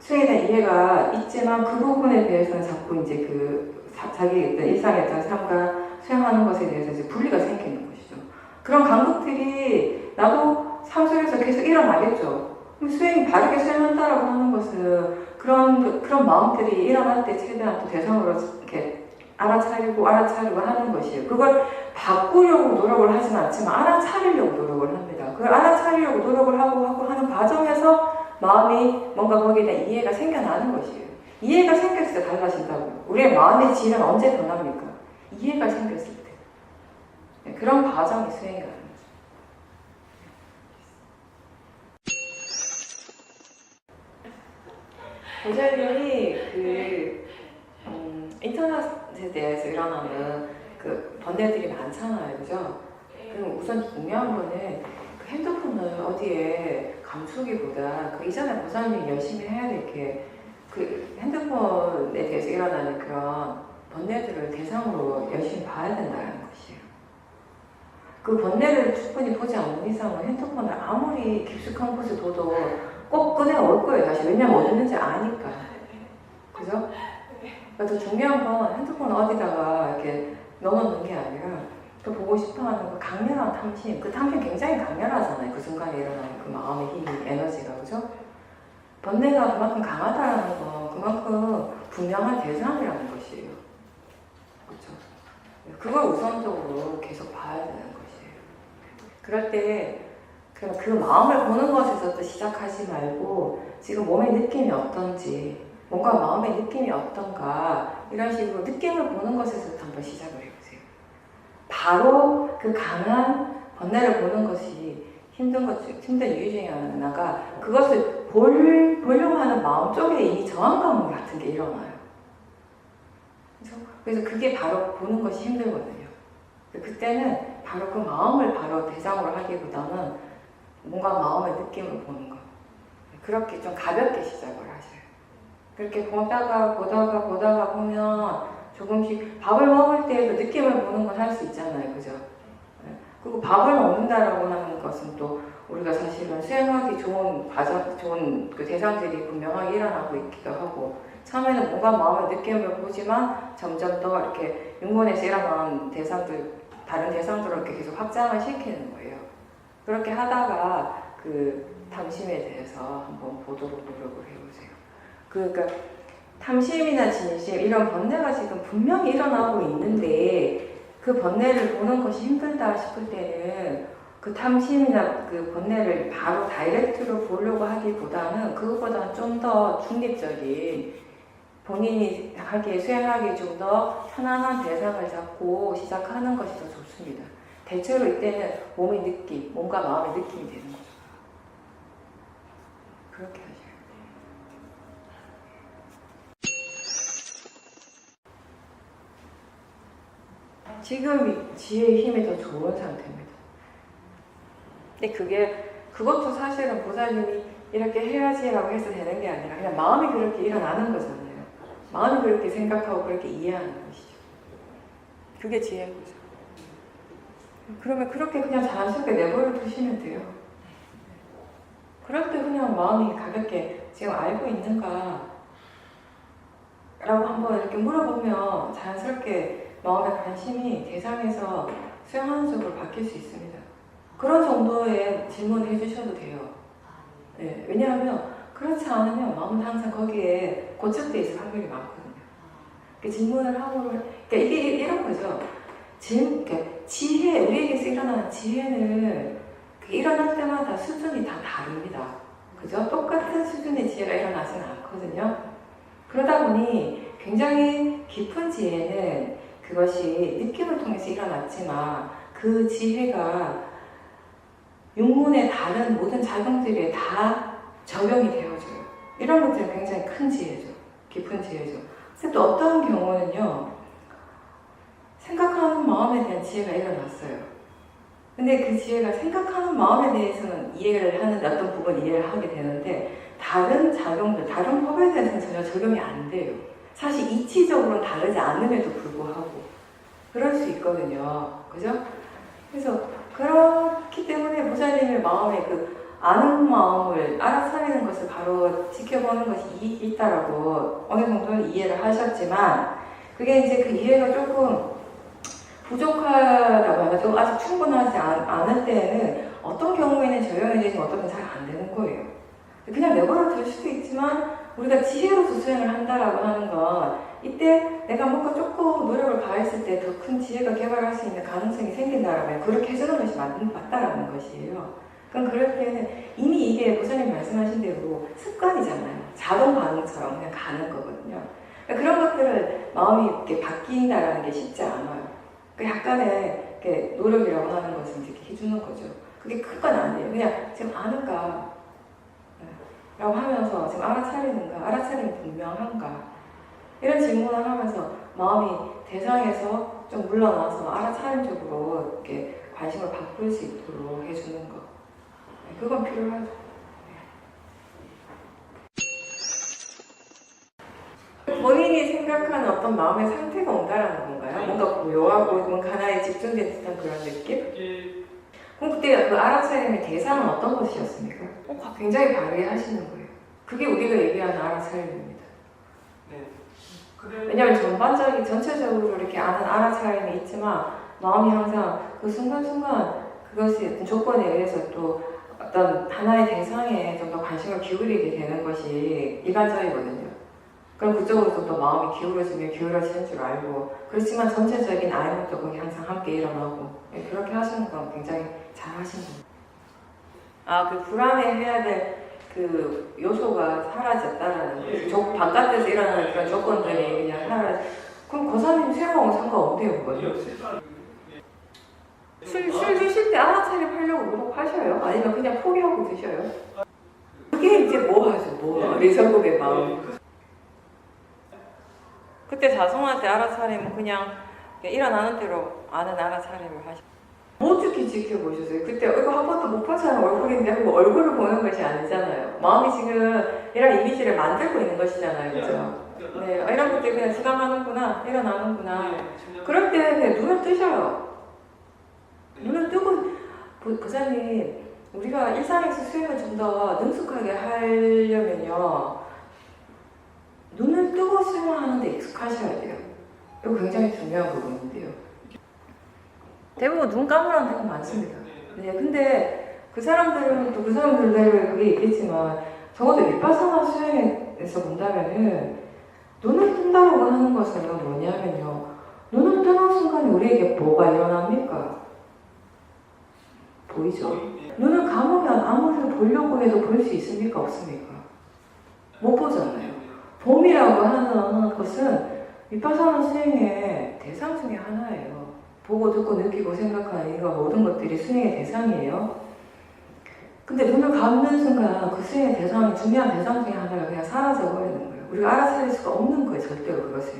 수행에 대한 이해가 있지만 그 부분에 대해서는 자꾸 이제 자기 어떤 일상의 어떤 삶과 수행하는 것에 대해서 이제 분리가 생기는 것이죠. 그런 감각들이 나도 삶 속에서 계속 일어나겠죠. 그럼 바르게 수행한다라고 하는 것은 그런 마음들이 일어날 때 최대한 또 대상으로 이렇게 알아차리고 하는 것이에요. 그걸 바꾸려고 노력을 하진 않지만 알아차리려고 노력을 합니다. 그걸 알아차리려고 노력을 하고 하는 과정에서 마음이 뭔가 거기에 대한 이해가 생겨나는 것이에요. 이해가 생겼을 때 달라진다고요. 우리의 마음의 질은 언제 변합니까? 이해가 생겼을 때. 네, 그런 과정이 수행이라는 거죠. 보살님이 인터넷에 대해서 일어나는 번뇌들이 많잖아요, 그죠? 그럼 우선 중요한 거는 그 핸드폰을 어디에 감추기보다 그 이전에 보살님이 열심히 해야 될 게 그 핸드폰에 대해서 일어나는 그런 번뇌들을 대상으로 열심히 봐야 된다는 것이에요. 그 번뇌를 충분히 보지 않는 이상은 핸드폰을 아무리 깊숙한 곳에 둬도 꼭 꺼내올 거예요, 다시. 왜냐면 어디 있는지 아니까. 그죠? 그러니까 더 중요한 건 핸드폰 어디다가 이렇게 넣어놓는 게 아니라 그 보고 싶어 하는 그 강렬한 탐심, 그 탐심 굉장히 강렬하잖아요. 그 순간에 일어나는 그 마음의 힘이, 에너지가, 그죠? 번뇌가 그만큼 강하다라는 건 그만큼 분명한 대상이라는 것이에요. 그렇죠? 그걸 우선적으로 계속 봐야 되는 것이에요. 그럴 때 그 마음을 보는 것에서부터 시작하지 말고 지금 몸의 느낌이 어떤지, 뭔가 마음의 느낌이 어떤가, 이런 식으로 느낌을 보는 것에서부터 한번 시작을 해보세요. 바로 그 강한 번뇌를 보는 것이 힘든 이유 중에 하나가 그것을 보려고 하는 마음 쪽에 이미 저항감 같은 게 일어나요. 그렇죠? 그래서 그게 바로 보는 것이 힘들거든요. 그때는 바로 그 마음을 바로 대상으로 하기보다는 뭔가 마음의 느낌을 보는 것. 그렇게 좀 가볍게 시작을 하셔요. 그렇게 보다가 보면 조금씩 밥을 먹을 때에도 느낌을 보는 건 할 수 있잖아요. 그죠? 그리고 밥을 먹는다라고 하는 것은 또 우리가 사실은 수행하기 좋은 그 대상들이 분명하게 일어나고 있기도 하고, 처음에는 뭔가 마음의 느낌을 보지만 점점 더 이렇게 육문에서 일어나는 다른 대상들을 이렇게 계속 확장을 시키는 거예요. 그렇게 하다가 그 탐심에 대해서 한번 보도록 노력을 해보세요. 그러니까 탐심이나 진심, 이런 번뇌가 지금 분명히 일어나고 있는데 그 번뇌를 보는 것이 힘들다 싶을 때는 그 탐심이나 그 번뇌를 바로 다이렉트로 보려고 하기보다는 그것보다는 좀 더 중립적인, 본인이 수행하기에 좀 더 편안한 대상을 잡고 시작하는 것이 더 좋습니다. 대체로 이때는 몸의 느낌, 몸과 마음의 느낌이 되는 거죠. 그렇게 하셔요. 지금 지혜의 힘이 더 좋은 상태입니다. 근데 그것도 사실은 보살님이 이렇게 해야지라고 해서 되는 게 아니라 그냥 마음이 그렇게 일어나는 거잖아요. 마음이 그렇게 생각하고 그렇게 이해하는 것이죠. 그게 지혜인 거죠. 그러면 그렇게 그냥 자연스럽게 내버려 두시면 돼요. 그럴 때 그냥 마음이 가볍게 지금 알고 있는가 라고 한번 이렇게 물어보면 자연스럽게 마음의 관심이 대상에서 수행하는 쪽으로 바뀔 수 있습니다. 그런 정도의 질문을 해주셔도 돼요. 네, 왜냐하면 그렇지 않으면 마음은 항상 거기에 고착되어 있을 확률이 많거든요. 질문을 함으로, 그러니까 이게 이런 거죠. 그러니까 지혜, 우리에게서 일어나는 지혜는 일어날 때마다 수준이 다 다릅니다. 그죠? 똑같은 수준의 지혜가 일어나지는 않거든요. 그러다 보니 굉장히 깊은 지혜는 그것이 느낌을 통해서 일어났지만 그 지혜가 육문의 다른 모든 작용들에 다 적용이 되어져요. 이런 것들은 굉장히 큰 지혜죠. 깊은 지혜죠. 근데 또 어떤 경우는요, 생각하는 마음에 대한 지혜가 일어났어요. 근데 그 지혜가 생각하는 마음에 대해서는 이해를 하는 어떤 부분 이해를 하게 되는데 다른 작용들, 다른 법에 대해서는 전혀 적용이 안 돼요. 사실 이치적으로는 다르지 않음에도 불구하고 그럴 수 있거든요. 그죠? 그래서 그렇기 때문에 보살님의 마음에 아는 마음을 알아차리는 것을 바로 지켜보는 것이 있다라고 어느 정도는 이해를 하셨지만, 그게 이제 그 이해가 조금 부족하다고 하나, 아직 충분하지 않을 때에는 어떤 경우에는 적용이 되지만 어떤 건 잘 안 되는 거예요. 그냥 내버려 둘 수도 있지만 우리가 지혜로서 수행을 한다라고 하는 건 이때 내가 뭔가 조금 노력을 가했을 때 더 큰 지혜가 개발할 수 있는 가능성이 생긴다라면 그렇게 해주는 것이 맞다라는 것이에요. 그럼 그럴 때는 이미 이게 보사님 말씀하신 대로 습관이잖아요. 자동 반응처럼 그냥 가는 거거든요. 그러니까 그런 것들을 마음이 이렇게 바뀐다라는 게 쉽지 않아요. 그러니까 약간의 이렇게 노력이라고 하는 것은 이렇게 해주는 거죠. 그게 큰 건 아니에요. 그냥 지금 아는가 라고 하면서 지금 알아차리는가, 알아차리면 분명한가 이런 질문을 하면서 마음이 대상에서 좀 물러나서 알아차림 쪽으로 이렇게 관심을 바꿀 수 있도록 해주는 거. 그건 필요하죠. 본인이 생각하는 어떤 마음의 상태가 온다라는 건가요? 뭔가 고요하고 뭔가 하나에 집중된 듯한 그런 느낌? 그럼 그때 그 알아차림의 대상은 어떤 것이었습니까? 굉장히 발휘하시는 거예요. 그게 우리가 얘기하는 알아차림입니다. 왜냐하면 전체적으로 이렇게 아는 알아차림이 있지만 마음이 항상 그 순간순간 그것이 어떤 조건에 의해서 또 어떤 하나의 대상에 좀 더 관심을 기울이게 되는 것이 일반적이거든요. 그럼 그쪽으로 좀 더 마음이 기울어지면 기울어지는 줄 알고 그렇지만 전체적인 아이문도 거기 항상 함께 일어나고 그렇게 하시는 건 굉장히 잘 하시는 거예요. 그 불안해해야 될 그 요소가 사라졌다라는 거죠. 바깥에서 일어나는 그런 조건들이 그냥 그럼 고사님 수행하고 상관없대요, 그거죠? 술 드실 때 알아차림 하려고 노력하셔요? 아니면 그냥 포기하고 드셔요? 그게 이제 뭐 하죠, 리설국의 마음. 그때 자성할 때 알아차림은 그냥 일어나는 대로 아는 알아차림을 하시죠. 어떻게 지켜보셨어요? 그때 이거 한 번도 못 봤잖아요. 얼굴인데 하고 얼굴을 보는 것이 아니잖아요. 마음이 지금 이런 이미지를 만들고 있는 것이잖아요. 그죠? 네, 이런 것들 그냥 지나가는구나, 일어나는구나. 그럴 때 그냥 눈을 뜨셔요. 눈을 뜨고, 보사님, 우리가 일상에서 수행을 좀 더 능숙하게 하려면요. 눈을 뜨고 수행하는데 익숙하셔야 돼요. 이거 굉장히 중요한 부분인데요. 대부분 눈 감으라는 데가 많습니다. 네, 근데 그 사람들은 또 그 사람들대로 그게 있겠지만 적어도 윗바사나 수행에서 본다면은 눈을 뜬다고 하는 것은 뭐냐면요. 눈을 뜨는 순간에 우리에게 뭐가 일어납니까? 보이죠? 눈을 감으면 아무리 보려고 해도 볼 수 있습니까? 없습니까? 못 보잖아요. 봄이라고 하는 것은 윗바사나 수행의 대상 중에 하나예요. 보고 듣고 느끼고 생각하는 이런 모든 것들이 수행의 대상이에요. 근데 눈을 감는 순간 그 수행의 대상이 중요한 대상 중에 하나가 그냥 사라져 버리는 거예요. 우리가 알아차릴 수가 없는 거예요. 절대로 그것은.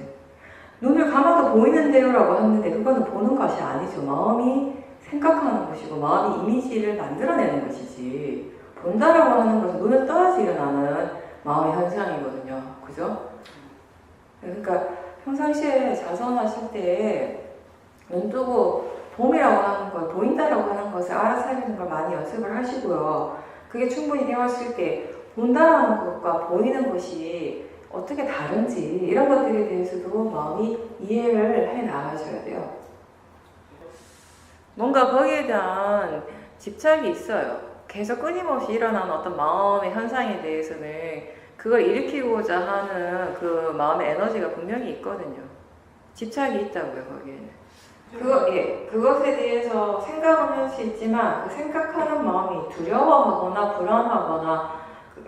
눈을 감아도 보이는 대로라고 하는데 그거는 보는 것이 아니죠. 마음이 생각하는 것이고 마음이 이미지를 만들어내는 것이지 본다라고 하는 것은 눈을 떠야지 일어나는 마음의 현상이거든요. 그죠? 그러니까 평상시에 자선하실 때 눈 뜨고 봄이라고 하는 걸, 보인다라고 하는 것을 알아차리는 걸 많이 연습을 하시고요. 그게 충분히 되었을 때 본다라는 것과 보이는 것이 어떻게 다른지 이런 것들에 대해서도 마음이 이해를 해 나가셔야 돼요. 뭔가 거기에 대한 집착이 있어요. 계속 끊임없이 일어나는 어떤 마음의 현상에 대해서는 그걸 일으키고자 하는 그 마음의 에너지가 분명히 있거든요. 집착이 있다고요, 거기에는. 그것에 대해서 생각은 할 수 있지만 그 생각하는 마음이 두려워하거나 불안하거나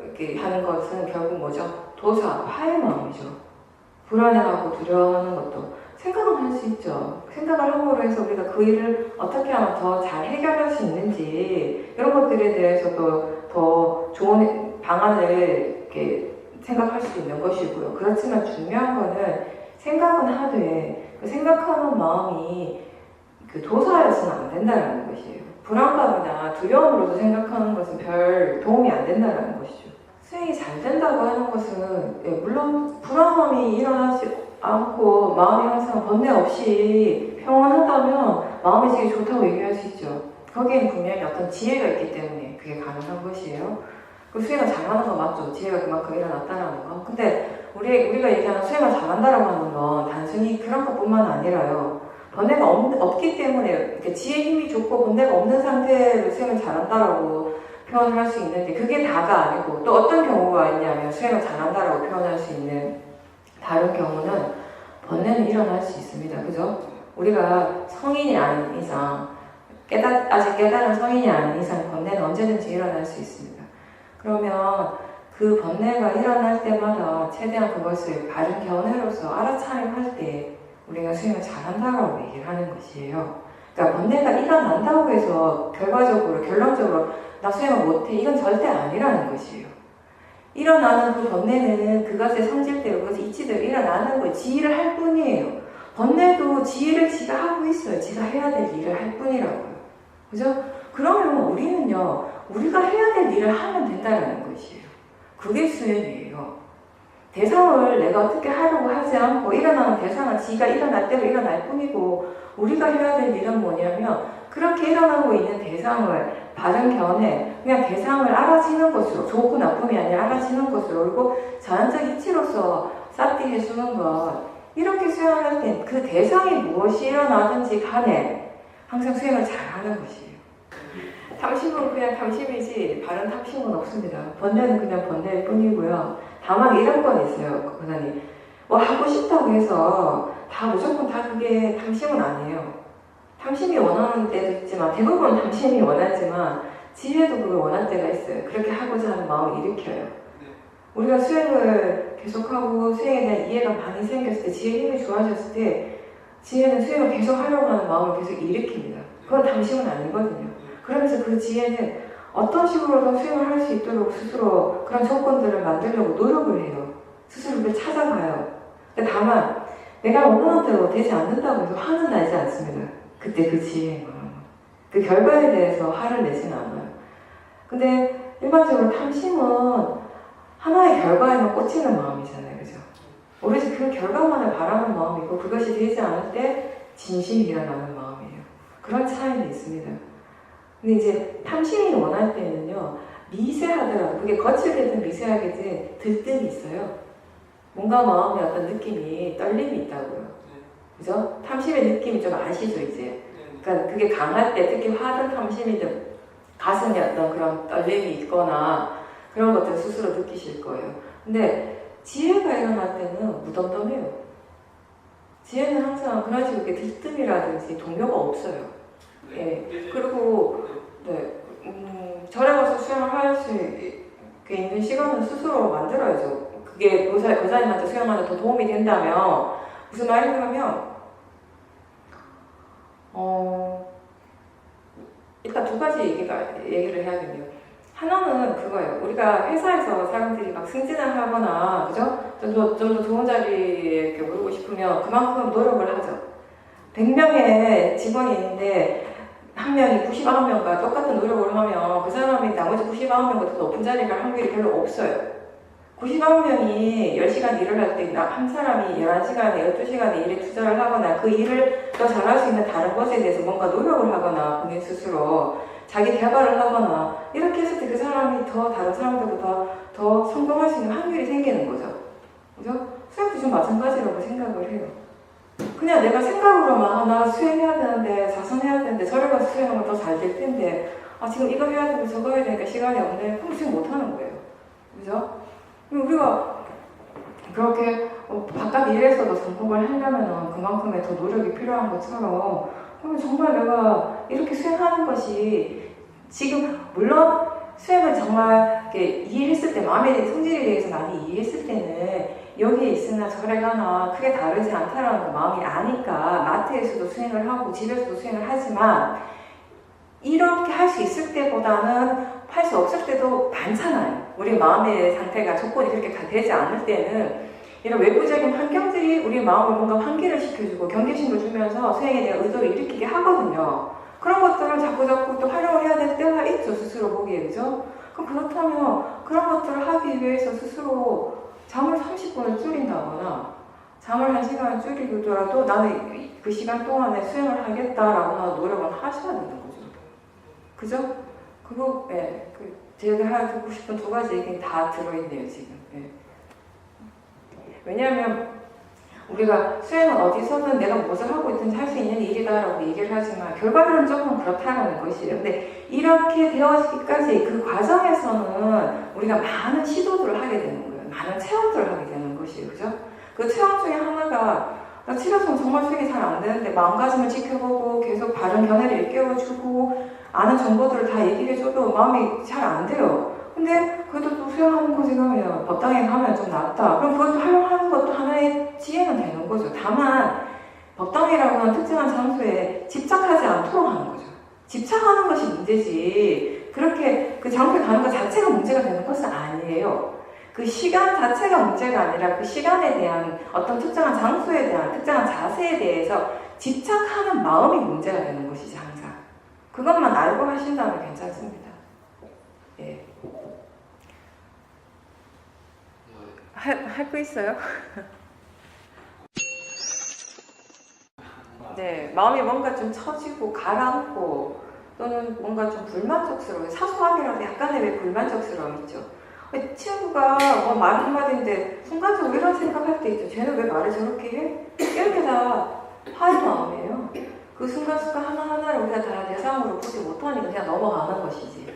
이렇게 하는 것은 결국 뭐죠? 도사, 화의 마음이죠. 불안해하고 두려워하는 것도 생각은 할 수 있죠. 생각을 함으로 해서 우리가 그 일을 어떻게 하면 더 잘 해결할 수 있는지 이런 것들에 대해서도 더 좋은 방안을 이렇게 생각할 수 있는 것이고요. 그렇지만 중요한 거는 생각은 하되 그 생각하는 마음이 그 도사여서는 안 된다는 것이에요. 불안감이나 두려움으로도 생각하는 것은 별 도움이 안 된다는 것이죠. 수행이 잘 된다고 하는 것은 물론 불안함이 일어나지 않고 마음이 항상 번뇌 없이 평온하다면 마음의 질이 좋다고 얘기할 수 있죠. 거기에는 분명히 어떤 지혜가 있기 때문에 그게 가능한 것이에요. 그 수행을 잘하는 건 맞죠. 지혜가 그만큼 일어났다는 거. 근데 우리가 얘기하는 수행을 잘한다라고 하는 건 단순히 그런 것뿐만 아니라요. 번뇌가 없기 때문에 이렇게 지혜 힘이 좋고 번뇌가 없는 상태로 수행을 잘한다라고 표현을 할 수 있는데 그게 다가 아니고 또 어떤 경우가 있냐면 수행을 잘한다라고 표현할 수 있는 다른 경우는 번뇌는 일어날 수 있습니다. 그죠? 우리가 성인이 아닌 이상 아직 깨달은 성인이 아닌 이상 번뇌는 언제든지 일어날 수 있습니다. 그러면 그 번뇌가 일어날 때마다 최대한 그것을 바른 견해로서 알아차림할 때 우리가 수행을 잘한다고 얘기를 하는 것이에요. 그러니까 번뇌가 일어난다고 해서 결론적으로 나 수행을 못해 이건 절대 아니라는 것이에요. 일어나는 그 번뇌는 그것의 성질대로 그것의 이치대로 일어나는 거예요. 지휘를 할 뿐이에요. 번뇌도 지휘를 지가 하고 있어요. 지가 해야 될 일을 할 뿐이라고요. 그죠? 그러면 우리는요, 우리가 해야 될 일을 하면 된다는 것이에요. 그게 수행이에요. 대상을 내가 어떻게 하려고 하지 않고 일어나는 대상은 지가 일어날 대로 일어날 뿐이고 우리가 해야 될 일은 뭐냐면 그렇게 일어나고 있는 대상을 바른 견해, 그냥 대상을 알아지는 것으로 좋고 나쁨이 아니라 알아지는 것으로 그리고 자연적 이치로서 싹디 해주는 것 이렇게 수행할 때 그 대상이 무엇이 일어나든지 간에 항상 수행을 잘하는 것이에요. 탐심은 그냥 탐심이지 바른 탐심은 없습니다. 번뇌는 그냥 번뇌일 뿐이고요. 다만 이런 건 있어요. 그러니 뭐 하고 싶다고 해서 다 무조건 다 그게 탐심은 아니에요. 탐심이 원하는 때도 있지만 대부분 탐심이 원하지만 지혜도 그걸 원할 때가 있어요. 그렇게 하고자 하는 마음을 일으켜요. 우리가 수행을 계속하고 수행에 대한 이해가 많이 생겼을 때 지혜 힘이 좋아졌을 때 지혜는 수행을 계속 하려고 하는 마음을 계속 일으킵니다. 그건 탐심은 아니거든요. 그러면서 그 지혜는 어떤 식으로든 수행을 할 수 있도록 스스로 그런 조건들을 만들려고 노력을 해요. 스스로를 찾아가요. 근데 다만 내가 원하는 대로 되지 않는다고 해서 화는 나지 않습니다. 그때 그 지혜인 거예요. 그 결과에 대해서 화를 내지는 않아요. 근데 일반적으로 탐심은 하나의 결과에만 꽂히는 마음이잖아요. 그죠? 오로지 그 결과만을 바라는 마음이고 그것이 되지 않을 때 진심이 일어나는 마음이에요. 그런 차이는 있습니다. 근데 이제 탐심이 원할 때는요, 미세하더라도, 그게 거칠게든 미세하게든 들뜸이 있어요. 뭔가 마음에 어떤 느낌이, 떨림이 있다고요. 그죠? 탐심의 느낌이 좀 아시죠, 이제? 그러니까 그게 강할 때, 특히 화든 탐심이든 가슴에 어떤 그런 떨림이 있거나 그런 것들 스스로 느끼실 거예요. 근데 지혜가 일어날 때는 무덤덤해요. 지혜는 항상 그런 식으로 이렇게 들뜸이라든지 동요가 없어요. 예. 그리고 네, 절에 가서 수행을 할 수 있는 시간을 스스로 만들어야죠. 그게 교사님한테 수행하는데 더 도움이 된다면 무슨 말이냐면 일단 두 가지 얘기를 해야겠네요. 하나는 그거예요. 우리가 회사에서 사람들이 막 승진을 하거나 그죠? 좀 더 좋은 자리에 오르고 싶으면 그만큼 노력을 하죠. 100명의 직원이 있는데 한 명이 99명과 똑같은 노력을 하면 그 사람이 나머지 99명보다 더 높은 자리에 갈 확률이 별로 없어요. 99명이 10시간 일을 할 때 한 사람이 11시간에 12시간에 일에 투자를 하거나 그 일을 더 잘할 수 있는 다른 것에 대해서 뭔가 노력을 하거나 본인 스스로 자기 개발을 하거나 이렇게 했을 때 그 사람이 더 다른 사람들보다 더 성공할 수 있는 확률이 생기는 거죠. 그죠? 수행도 좀 마찬가지라고 생각을 해요. 그냥 내가 생각으로만 나 수행해야 되는데 자선해야 되는데 저를 가서 수행하면 더 잘 될 텐데 지금 이거 해야 되고 저거 해야 되니까 시간이 없네. 그럼 수행 못하는 거예요. 그죠? 우리가 그렇게 바깥 일에서도 성공을 하려면 그만큼의 더 노력이 필요한 것처럼 그러면 정말 내가 이렇게 수행하는 것이 지금 물론 수행을 정말 이렇게 이해했을 때 마음에 대한 성질에 대해서 많이 이해했을 때는 여기에 있으나 저래 가나 크게 다르지 않다라는 그 마음이 아니까 마트에서도 수행을 하고 집에서도 수행을 하지만 이렇게 할 수 있을 때보다는 할 수 없을 때도 많잖아요. 우리 마음의 상태가 조건이 그렇게 다 되지 않을 때는 이런 외부적인 환경들이 우리 마음을 뭔가 환기를 시켜주고 경계심을 주면서 수행에 대한 의도를 일으키게 하거든요. 그런 것들을 자꾸 또 활용을 해야 될 때가 있죠. 스스로 보기에. 그죠? 그럼 그렇다면 그런 것들을 하기 위해서 스스로 잠을 30분을 줄인다거나 잠을 1시간을 줄이더라도 나는 그 시간 동안에 수행을 하겠다라고 노력을 하셔야 되는 거죠. 그죠? 그거, 예. 제가 하고 싶은 두 가지 얘기는 다 들어있네요, 지금. 예. 왜냐하면 우리가 수행은 어디서든 내가 무엇을 하고 있든지 할 수 있는 일이다라고 얘기를 하지만 결과론은 조금 그렇다라는 것이에요. 근데 이렇게 되어지기까지 그 과정에서는 우리가 많은 시도들을 하게 되는 거예요. 많은 체험들을 하게 되는 것이에요. 그죠? 그 체험 중에 하나가 나 치료성 정말 수행이 잘 안 되는데 마음가짐을 지켜보고 계속 바른 견해를 일깨워주고 아는 정보들을 다 얘기해줘도 마음이 잘 안 돼요. 근데 그래도 또 수행하는 거 생각하면 법당에 가면 좀 낫다. 그럼 그것도 활용하는 것도 하나의 지혜는 되는 거죠. 다만 법당이라고 하는 특정한 장소에 집착하지 않도록 하는 거죠. 집착하는 것이 문제지 그렇게 그 장소에 가는 것 자체가 문제가 되는 것은 아니에요. 그 시간 자체가 문제가 아니라 그 시간에 대한 어떤 특정한 장소에 대한 특정한 자세에 대해서 집착하는 마음이 문제가 되는 것이지 항상. 그것만 알고 하신다면 괜찮습니다. 예. 할 거 있어요? 네, 마음이 뭔가 좀 처지고 가라앉고 또는 뭔가 좀 불만족스러워 사소하게라도 약간의 왜 불만족스러움 있죠. 친구가 뭐 말 한마디인데 순간적으로 이런 생각할 때 있죠. 쟤는 왜 말을 저렇게 해? 이렇게 다 화의 마음이에요. 그 순간순간 하나하나를 우리가 다 대상으로 보지 못하니까 그냥 넘어가는 것이지.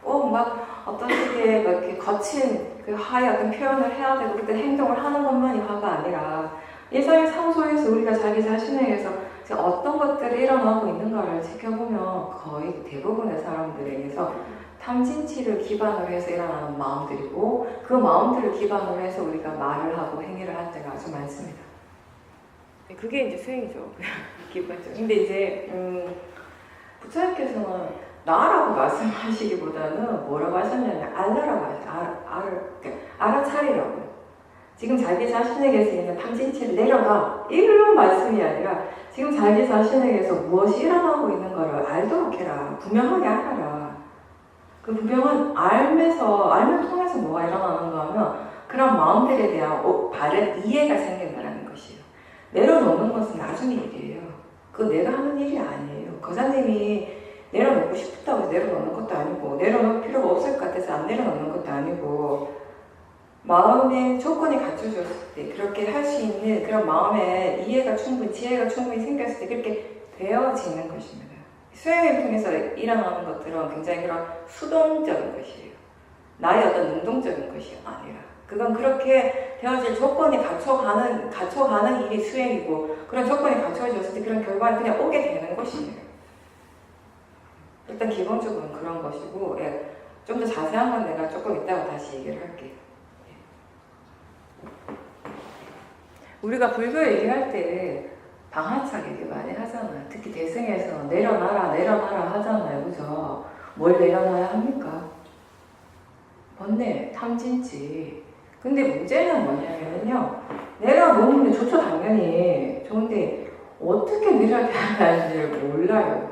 꼭 막 어떤 식의 막 이렇게 거친 그 화의 어떤 표현을 해야 되고 그때 행동을 하는 것만이 화가 아니라 일상의 상소에서 우리가 자기 자신에게서 어떤 것들이 일어나고 있는가를 지켜보면 거의 대부분의 사람들에게서 탐진치를 기반으로 해서 일어나는 마음들이고 그 마음들을 기반으로 해서 우리가 말을 하고 행위를 할 때가 아주 많습니다. 그게 이제 수행이죠. 기본적으로. 근데 이제 부처님께서는 나라고 말씀하시기보다는 뭐라고 하셨냐면 알라라고 하셨어요. 알아차리라고요. 지금 자기 자신에게서 있는 탐진치를 내려놔. 이런 말씀이 아니라 지금 자기 자신에게서 무엇이 일어나고 있는 것을 알도록 해라. 분명하게 알아라. 그 분명한 알면 통해서 뭐가 일어나는가 하면 그런 마음들에 대한 바른 이해가 생긴다는 것이에요. 내려놓는 것은 나중에 일이에요. 그거 내가 하는 일이 아니에요. 거사님이 내려놓고 싶다고 내려놓는 것도 아니고 내려놓을 필요가 없을 것 같아서 안 내려놓는 것도 아니고 마음의 조건이 갖춰졌을 때 그렇게 할 수 있는 그런 마음의 이해가 충분히 지혜가 충분히 생겼을 때 그렇게 되어지는 것입니다. 수행을 통해서 일어나는 것들은 굉장히 그런 수동적인 것이에요. 나의 어떤 능동적인 것이 아니라 그건 그렇게 되어질 조건이 갖춰가는 일이 수행이고 그런 조건이 갖춰졌을 때 그런 결과는 그냥 오게 되는 것이에요. 일단 기본적으로는 그런 것이고 예, 좀 더 자세한 건 내가 조금 이따가 다시 얘기를 할게요. 우리가 불교 얘기할 때 방하착 얘기 많이 하잖아요. 특히 대승에서 내려놔라 하잖아요. 그죠? 뭘 내려놔야 합니까? 번뇌, 탐진치. 근데 문제는 뭐냐면요. 내려놓으면 좋죠, 당연히. 좋은데 어떻게 내려야 되는지를 몰라요.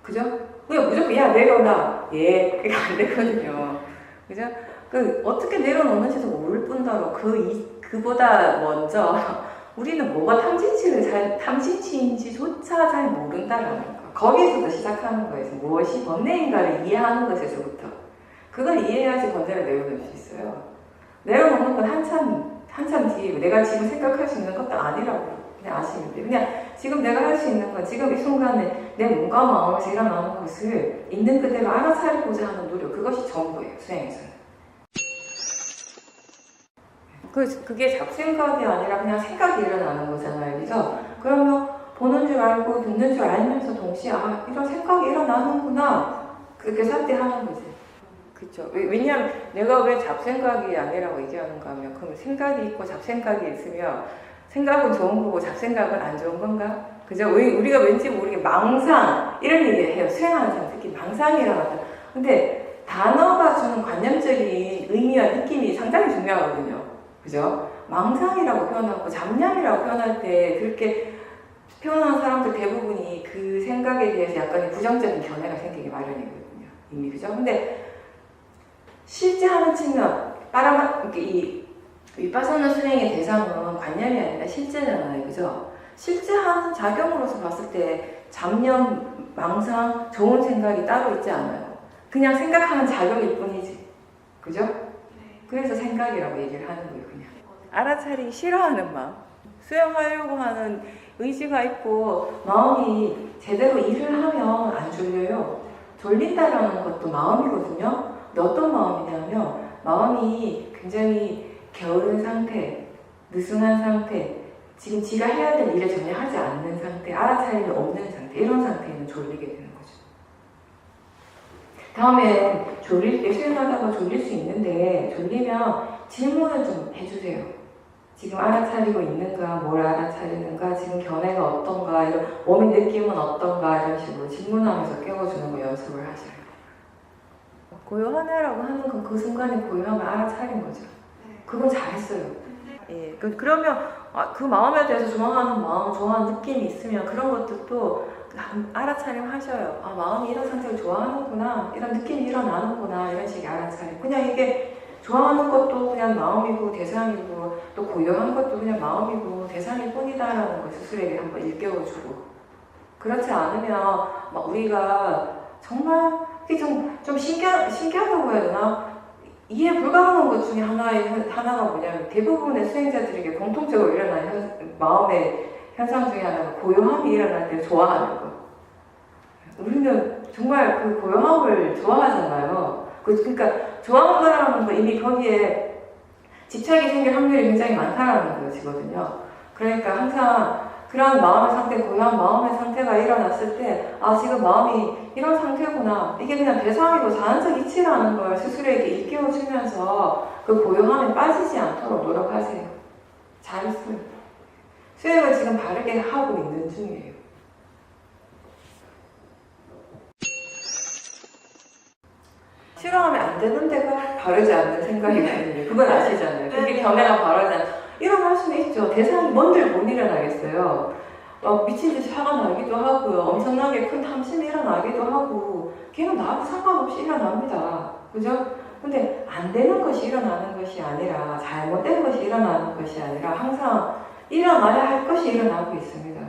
그죠? 그냥 무조건 야 내려놔. 예, 그게 안 되거든요. 그죠? 그 어떻게 내려놓는지도 모를 뿐더러 그보다 먼저 우리는 뭐가 탐진치인지조차 잘 모른다라는 거. 거기서부터 시작하는 거예요. 무엇이 번뇌인가를 이해하는 것에서부터. 그걸 이해해야지 번뇌를 내려놓을 수 있어요. 내려놓는 건 한참 뒤이고 내가 지금 생각할 수 있는 것도 아니라고 그냥 아시면 돼요. 그냥 지금 내가 할 수 있는 건 지금 이 순간에 내 몸과 마음에서 일어나는 것을 있는 그대로 알아차리고자 하는 노력. 그것이 전부예요. 수행에서는. 그게 잡생각이 아니라 그냥 생각이 일어나는 거잖아요. 그죠? 그러면 보는 줄 알고 듣는 줄 알면서 동시에 이런 생각이 일어나는구나. 그렇게 삭제하는 거지. 그렇죠. 왜냐하면 내가 왜 잡생각이 아니라고 얘기하는가 하면 그럼 생각이 있고 잡생각이 있으면 생각은 좋은 거고 잡생각은 안 좋은 건가? 그죠? 우리가 왠지 모르게 망상 이런 얘기를 해요. 수행하는 사람 특히 망상이 일어났다. 근데 단어가 주는 관념적인 의미와 느낌이 상당히 중요하거든요. 그죠? 망상이라고 표현하고 잡념이라고 표현할 때 그렇게 표현하는 사람들 대부분이 그 생각에 대해서 약간의 부정적인 견해가 생기기 마련이거든요. 이미 그죠? 근데 실제 하는 측면, 이 위파사나 수행의 대상은 관념이 아니라 실제잖아요. 그죠? 실제 하는 작용으로서 봤을 때 잡념, 망상, 좋은 생각이 따로 있지 않아요. 그냥 생각하는 작용일 뿐이지. 그죠? 그래서 생각이라고 얘기를 하는 거예요, 그냥. 알아차리기 싫어하는 마음. 수행하려고 하는 의지가 있고 마음이 제대로 일을 하면 안 졸려요. 졸린다라는 것도 마음이거든요. 근데 어떤 마음이냐면 마음이 굉장히 게으른 상태, 느슨한 상태, 지금 지가 해야 될 일을 전혀 하지 않는 상태, 알아차림이 없는 상태, 이런 상태에는 졸리게 되는 거죠. 다음에 졸릴 때 수행하다가 졸릴 수 있는데 졸리면 질문을 좀 해주세요. 지금 알아차리고 있는가, 뭘 알아차리는가, 지금 견해가 어떤가, 이런 몸의 느낌은 어떤가 이런 식으로 질문하면서 깨워주는 거 연습을 하셔요. 고요하네라고 하는 건 그 순간에 고요함을 알아차린 거죠. 그건 잘했어요. 예, 그러면 그 마음에 대해서 좋아하는 마음, 좋아하는 느낌이 있으면 그런 것들도 알아차림 하셔요. 아, 마음이 이런 상태를 좋아하는구나, 이런 느낌이 일어나는구나, 이런 식의 알아차림. 그냥 이게 좋아하는 것도 그냥 마음이고 대상이고 또 고요한 것도 그냥 마음이고 대상일 뿐이다라는 걸 스스로에게 한번 일깨워주고, 그렇지 않으면 우리가 정말 이게 좀 신기하다고 해야 되나? 이해 불가능한 것 중에 하나가 뭐냐면 대부분의 수행자들에게 공통적으로 일어나는 마음의 현상 중에 하나는 고요함이 일어날 때 좋아하는 거. 우리는 정말 그 고요함을 좋아하잖아요. 그러니까 좋아한다라는 건 이미 거기에 집착이 생길 확률이 굉장히 많다라는 것이거든요. 그러니까 항상 그런 마음의 상태, 고요한 마음의 상태가 일어났을 때, 아, 지금 마음이 이런 상태구나. 이게 그냥 대상이고 자연적 이치라는 걸 스스로에게 일깨워주면서 그 고요함에 빠지지 않도록 노력하세요. 잘했어요. 수행을 지금 바르게 하고 있는 중이에요. 싫어하면 안 되는 데가 바르지 않는 생각이거든요. 그건 아시잖아요. 그게 견해가 바르지 않는. 일어날 수는 있죠. 대상이 뭔들 못 일어나겠어요. 미친 듯이 화가 나기도 하고요. 엄청나게 큰 탐심이 일어나기도 하고, 걔는 나하고 상관없이 일어납니다. 그죠? 근데 안 되는 것이 일어나는 것이 아니라, 잘못된 것이 일어나는 것이 아니라 항상 일어나야 할 것이 일어나고 있습니다.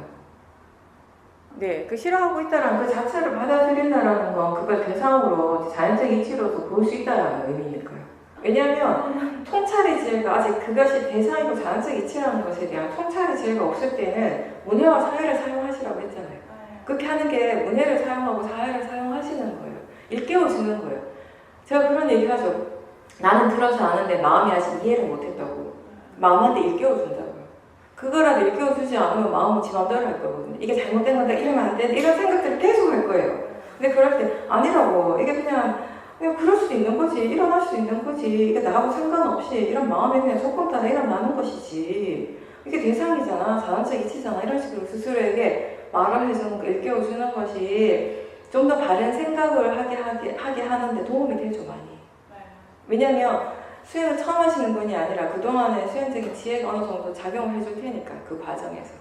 네, 그 싫어하고 있다는 그 자체를 받아들인다는 건 그걸 대상으로 자연적 이치로서 볼 수 있다는 의미니까요. 왜냐하면 통찰의 지혜가 아직 그것이 대상이고 자연적 이치라는 것에 대한 통찰의 지혜가 없을 때는 문해와 사회를 사용하시라고 했잖아요. 그렇게 하는 게 문해를 사용하고 사회를 사용하시는 거예요. 일깨워주는 거예요. 제가 그런 얘기 하죠. 나는 들어서 아는데 마음이 아직 이해를 못했다고. 마음한테 일깨워준다고요. 그거라도 일깨워주지 않으면 마음은 지 맘대로 할 거거든요. 이게 잘못된 건데 이러면 안 돼. 이런 생각들을 계속 할 거예요. 근데 그럴 때 아니라고. 이게 그냥 그럴 수도 있는 거지. 일어날 수 있는 거지. 이게 나하고 상관없이 이런 마음이 그냥 조건 따라 일어나는 것이지. 이게 대상이잖아. 자연적 이치잖아. 이런 식으로 스스로에게 말을 해주는 거, 일깨워주는 것이 좀 더 바른 생각을 하게 하는데 도움이 되죠, 많이. 왜냐면 수행을 처음 하시는 분이 아니라 그동안의 수행적인 지혜가 어느 정도 작용을 해줄 테니까, 그 과정에서.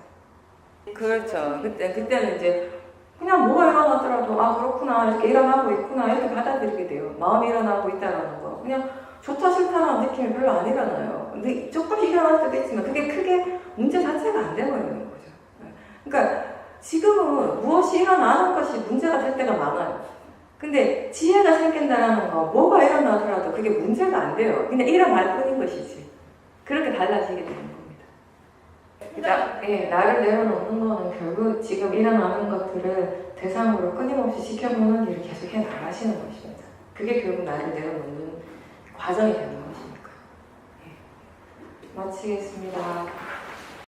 그렇죠. 그때는 이제 그냥 뭐가 일어나더라도 아, 그렇구나, 이렇게 일어나고 있구나, 이렇게 받아들이게 돼요. 마음이 일어나고 있다는 거. 그냥 좋다 싫다라는 느낌이 별로 안 일어나요. 근데 조금씩 일어날 때도 있지만 그게 크게 문제 자체가 안 돼버리는 거죠. 그러니까 지금은 무엇이 일어나는 것이 문제가 될 때가 많아요. 근데 지혜가 생긴다는 거, 뭐가 일어나더라도 그게 문제가 안 돼요. 그냥 일어날 뿐인 것이지. 그렇게 달라지게 되는 겁니다. 나를 내려놓는 거는 결국 지금 일어나는 것들을 대상으로 끊임없이 지켜보는 일을 계속 해 나가시는 것입니다. 그게 결국 나를 내려놓는 과정이 되는 것이니까요. 마치겠습니다.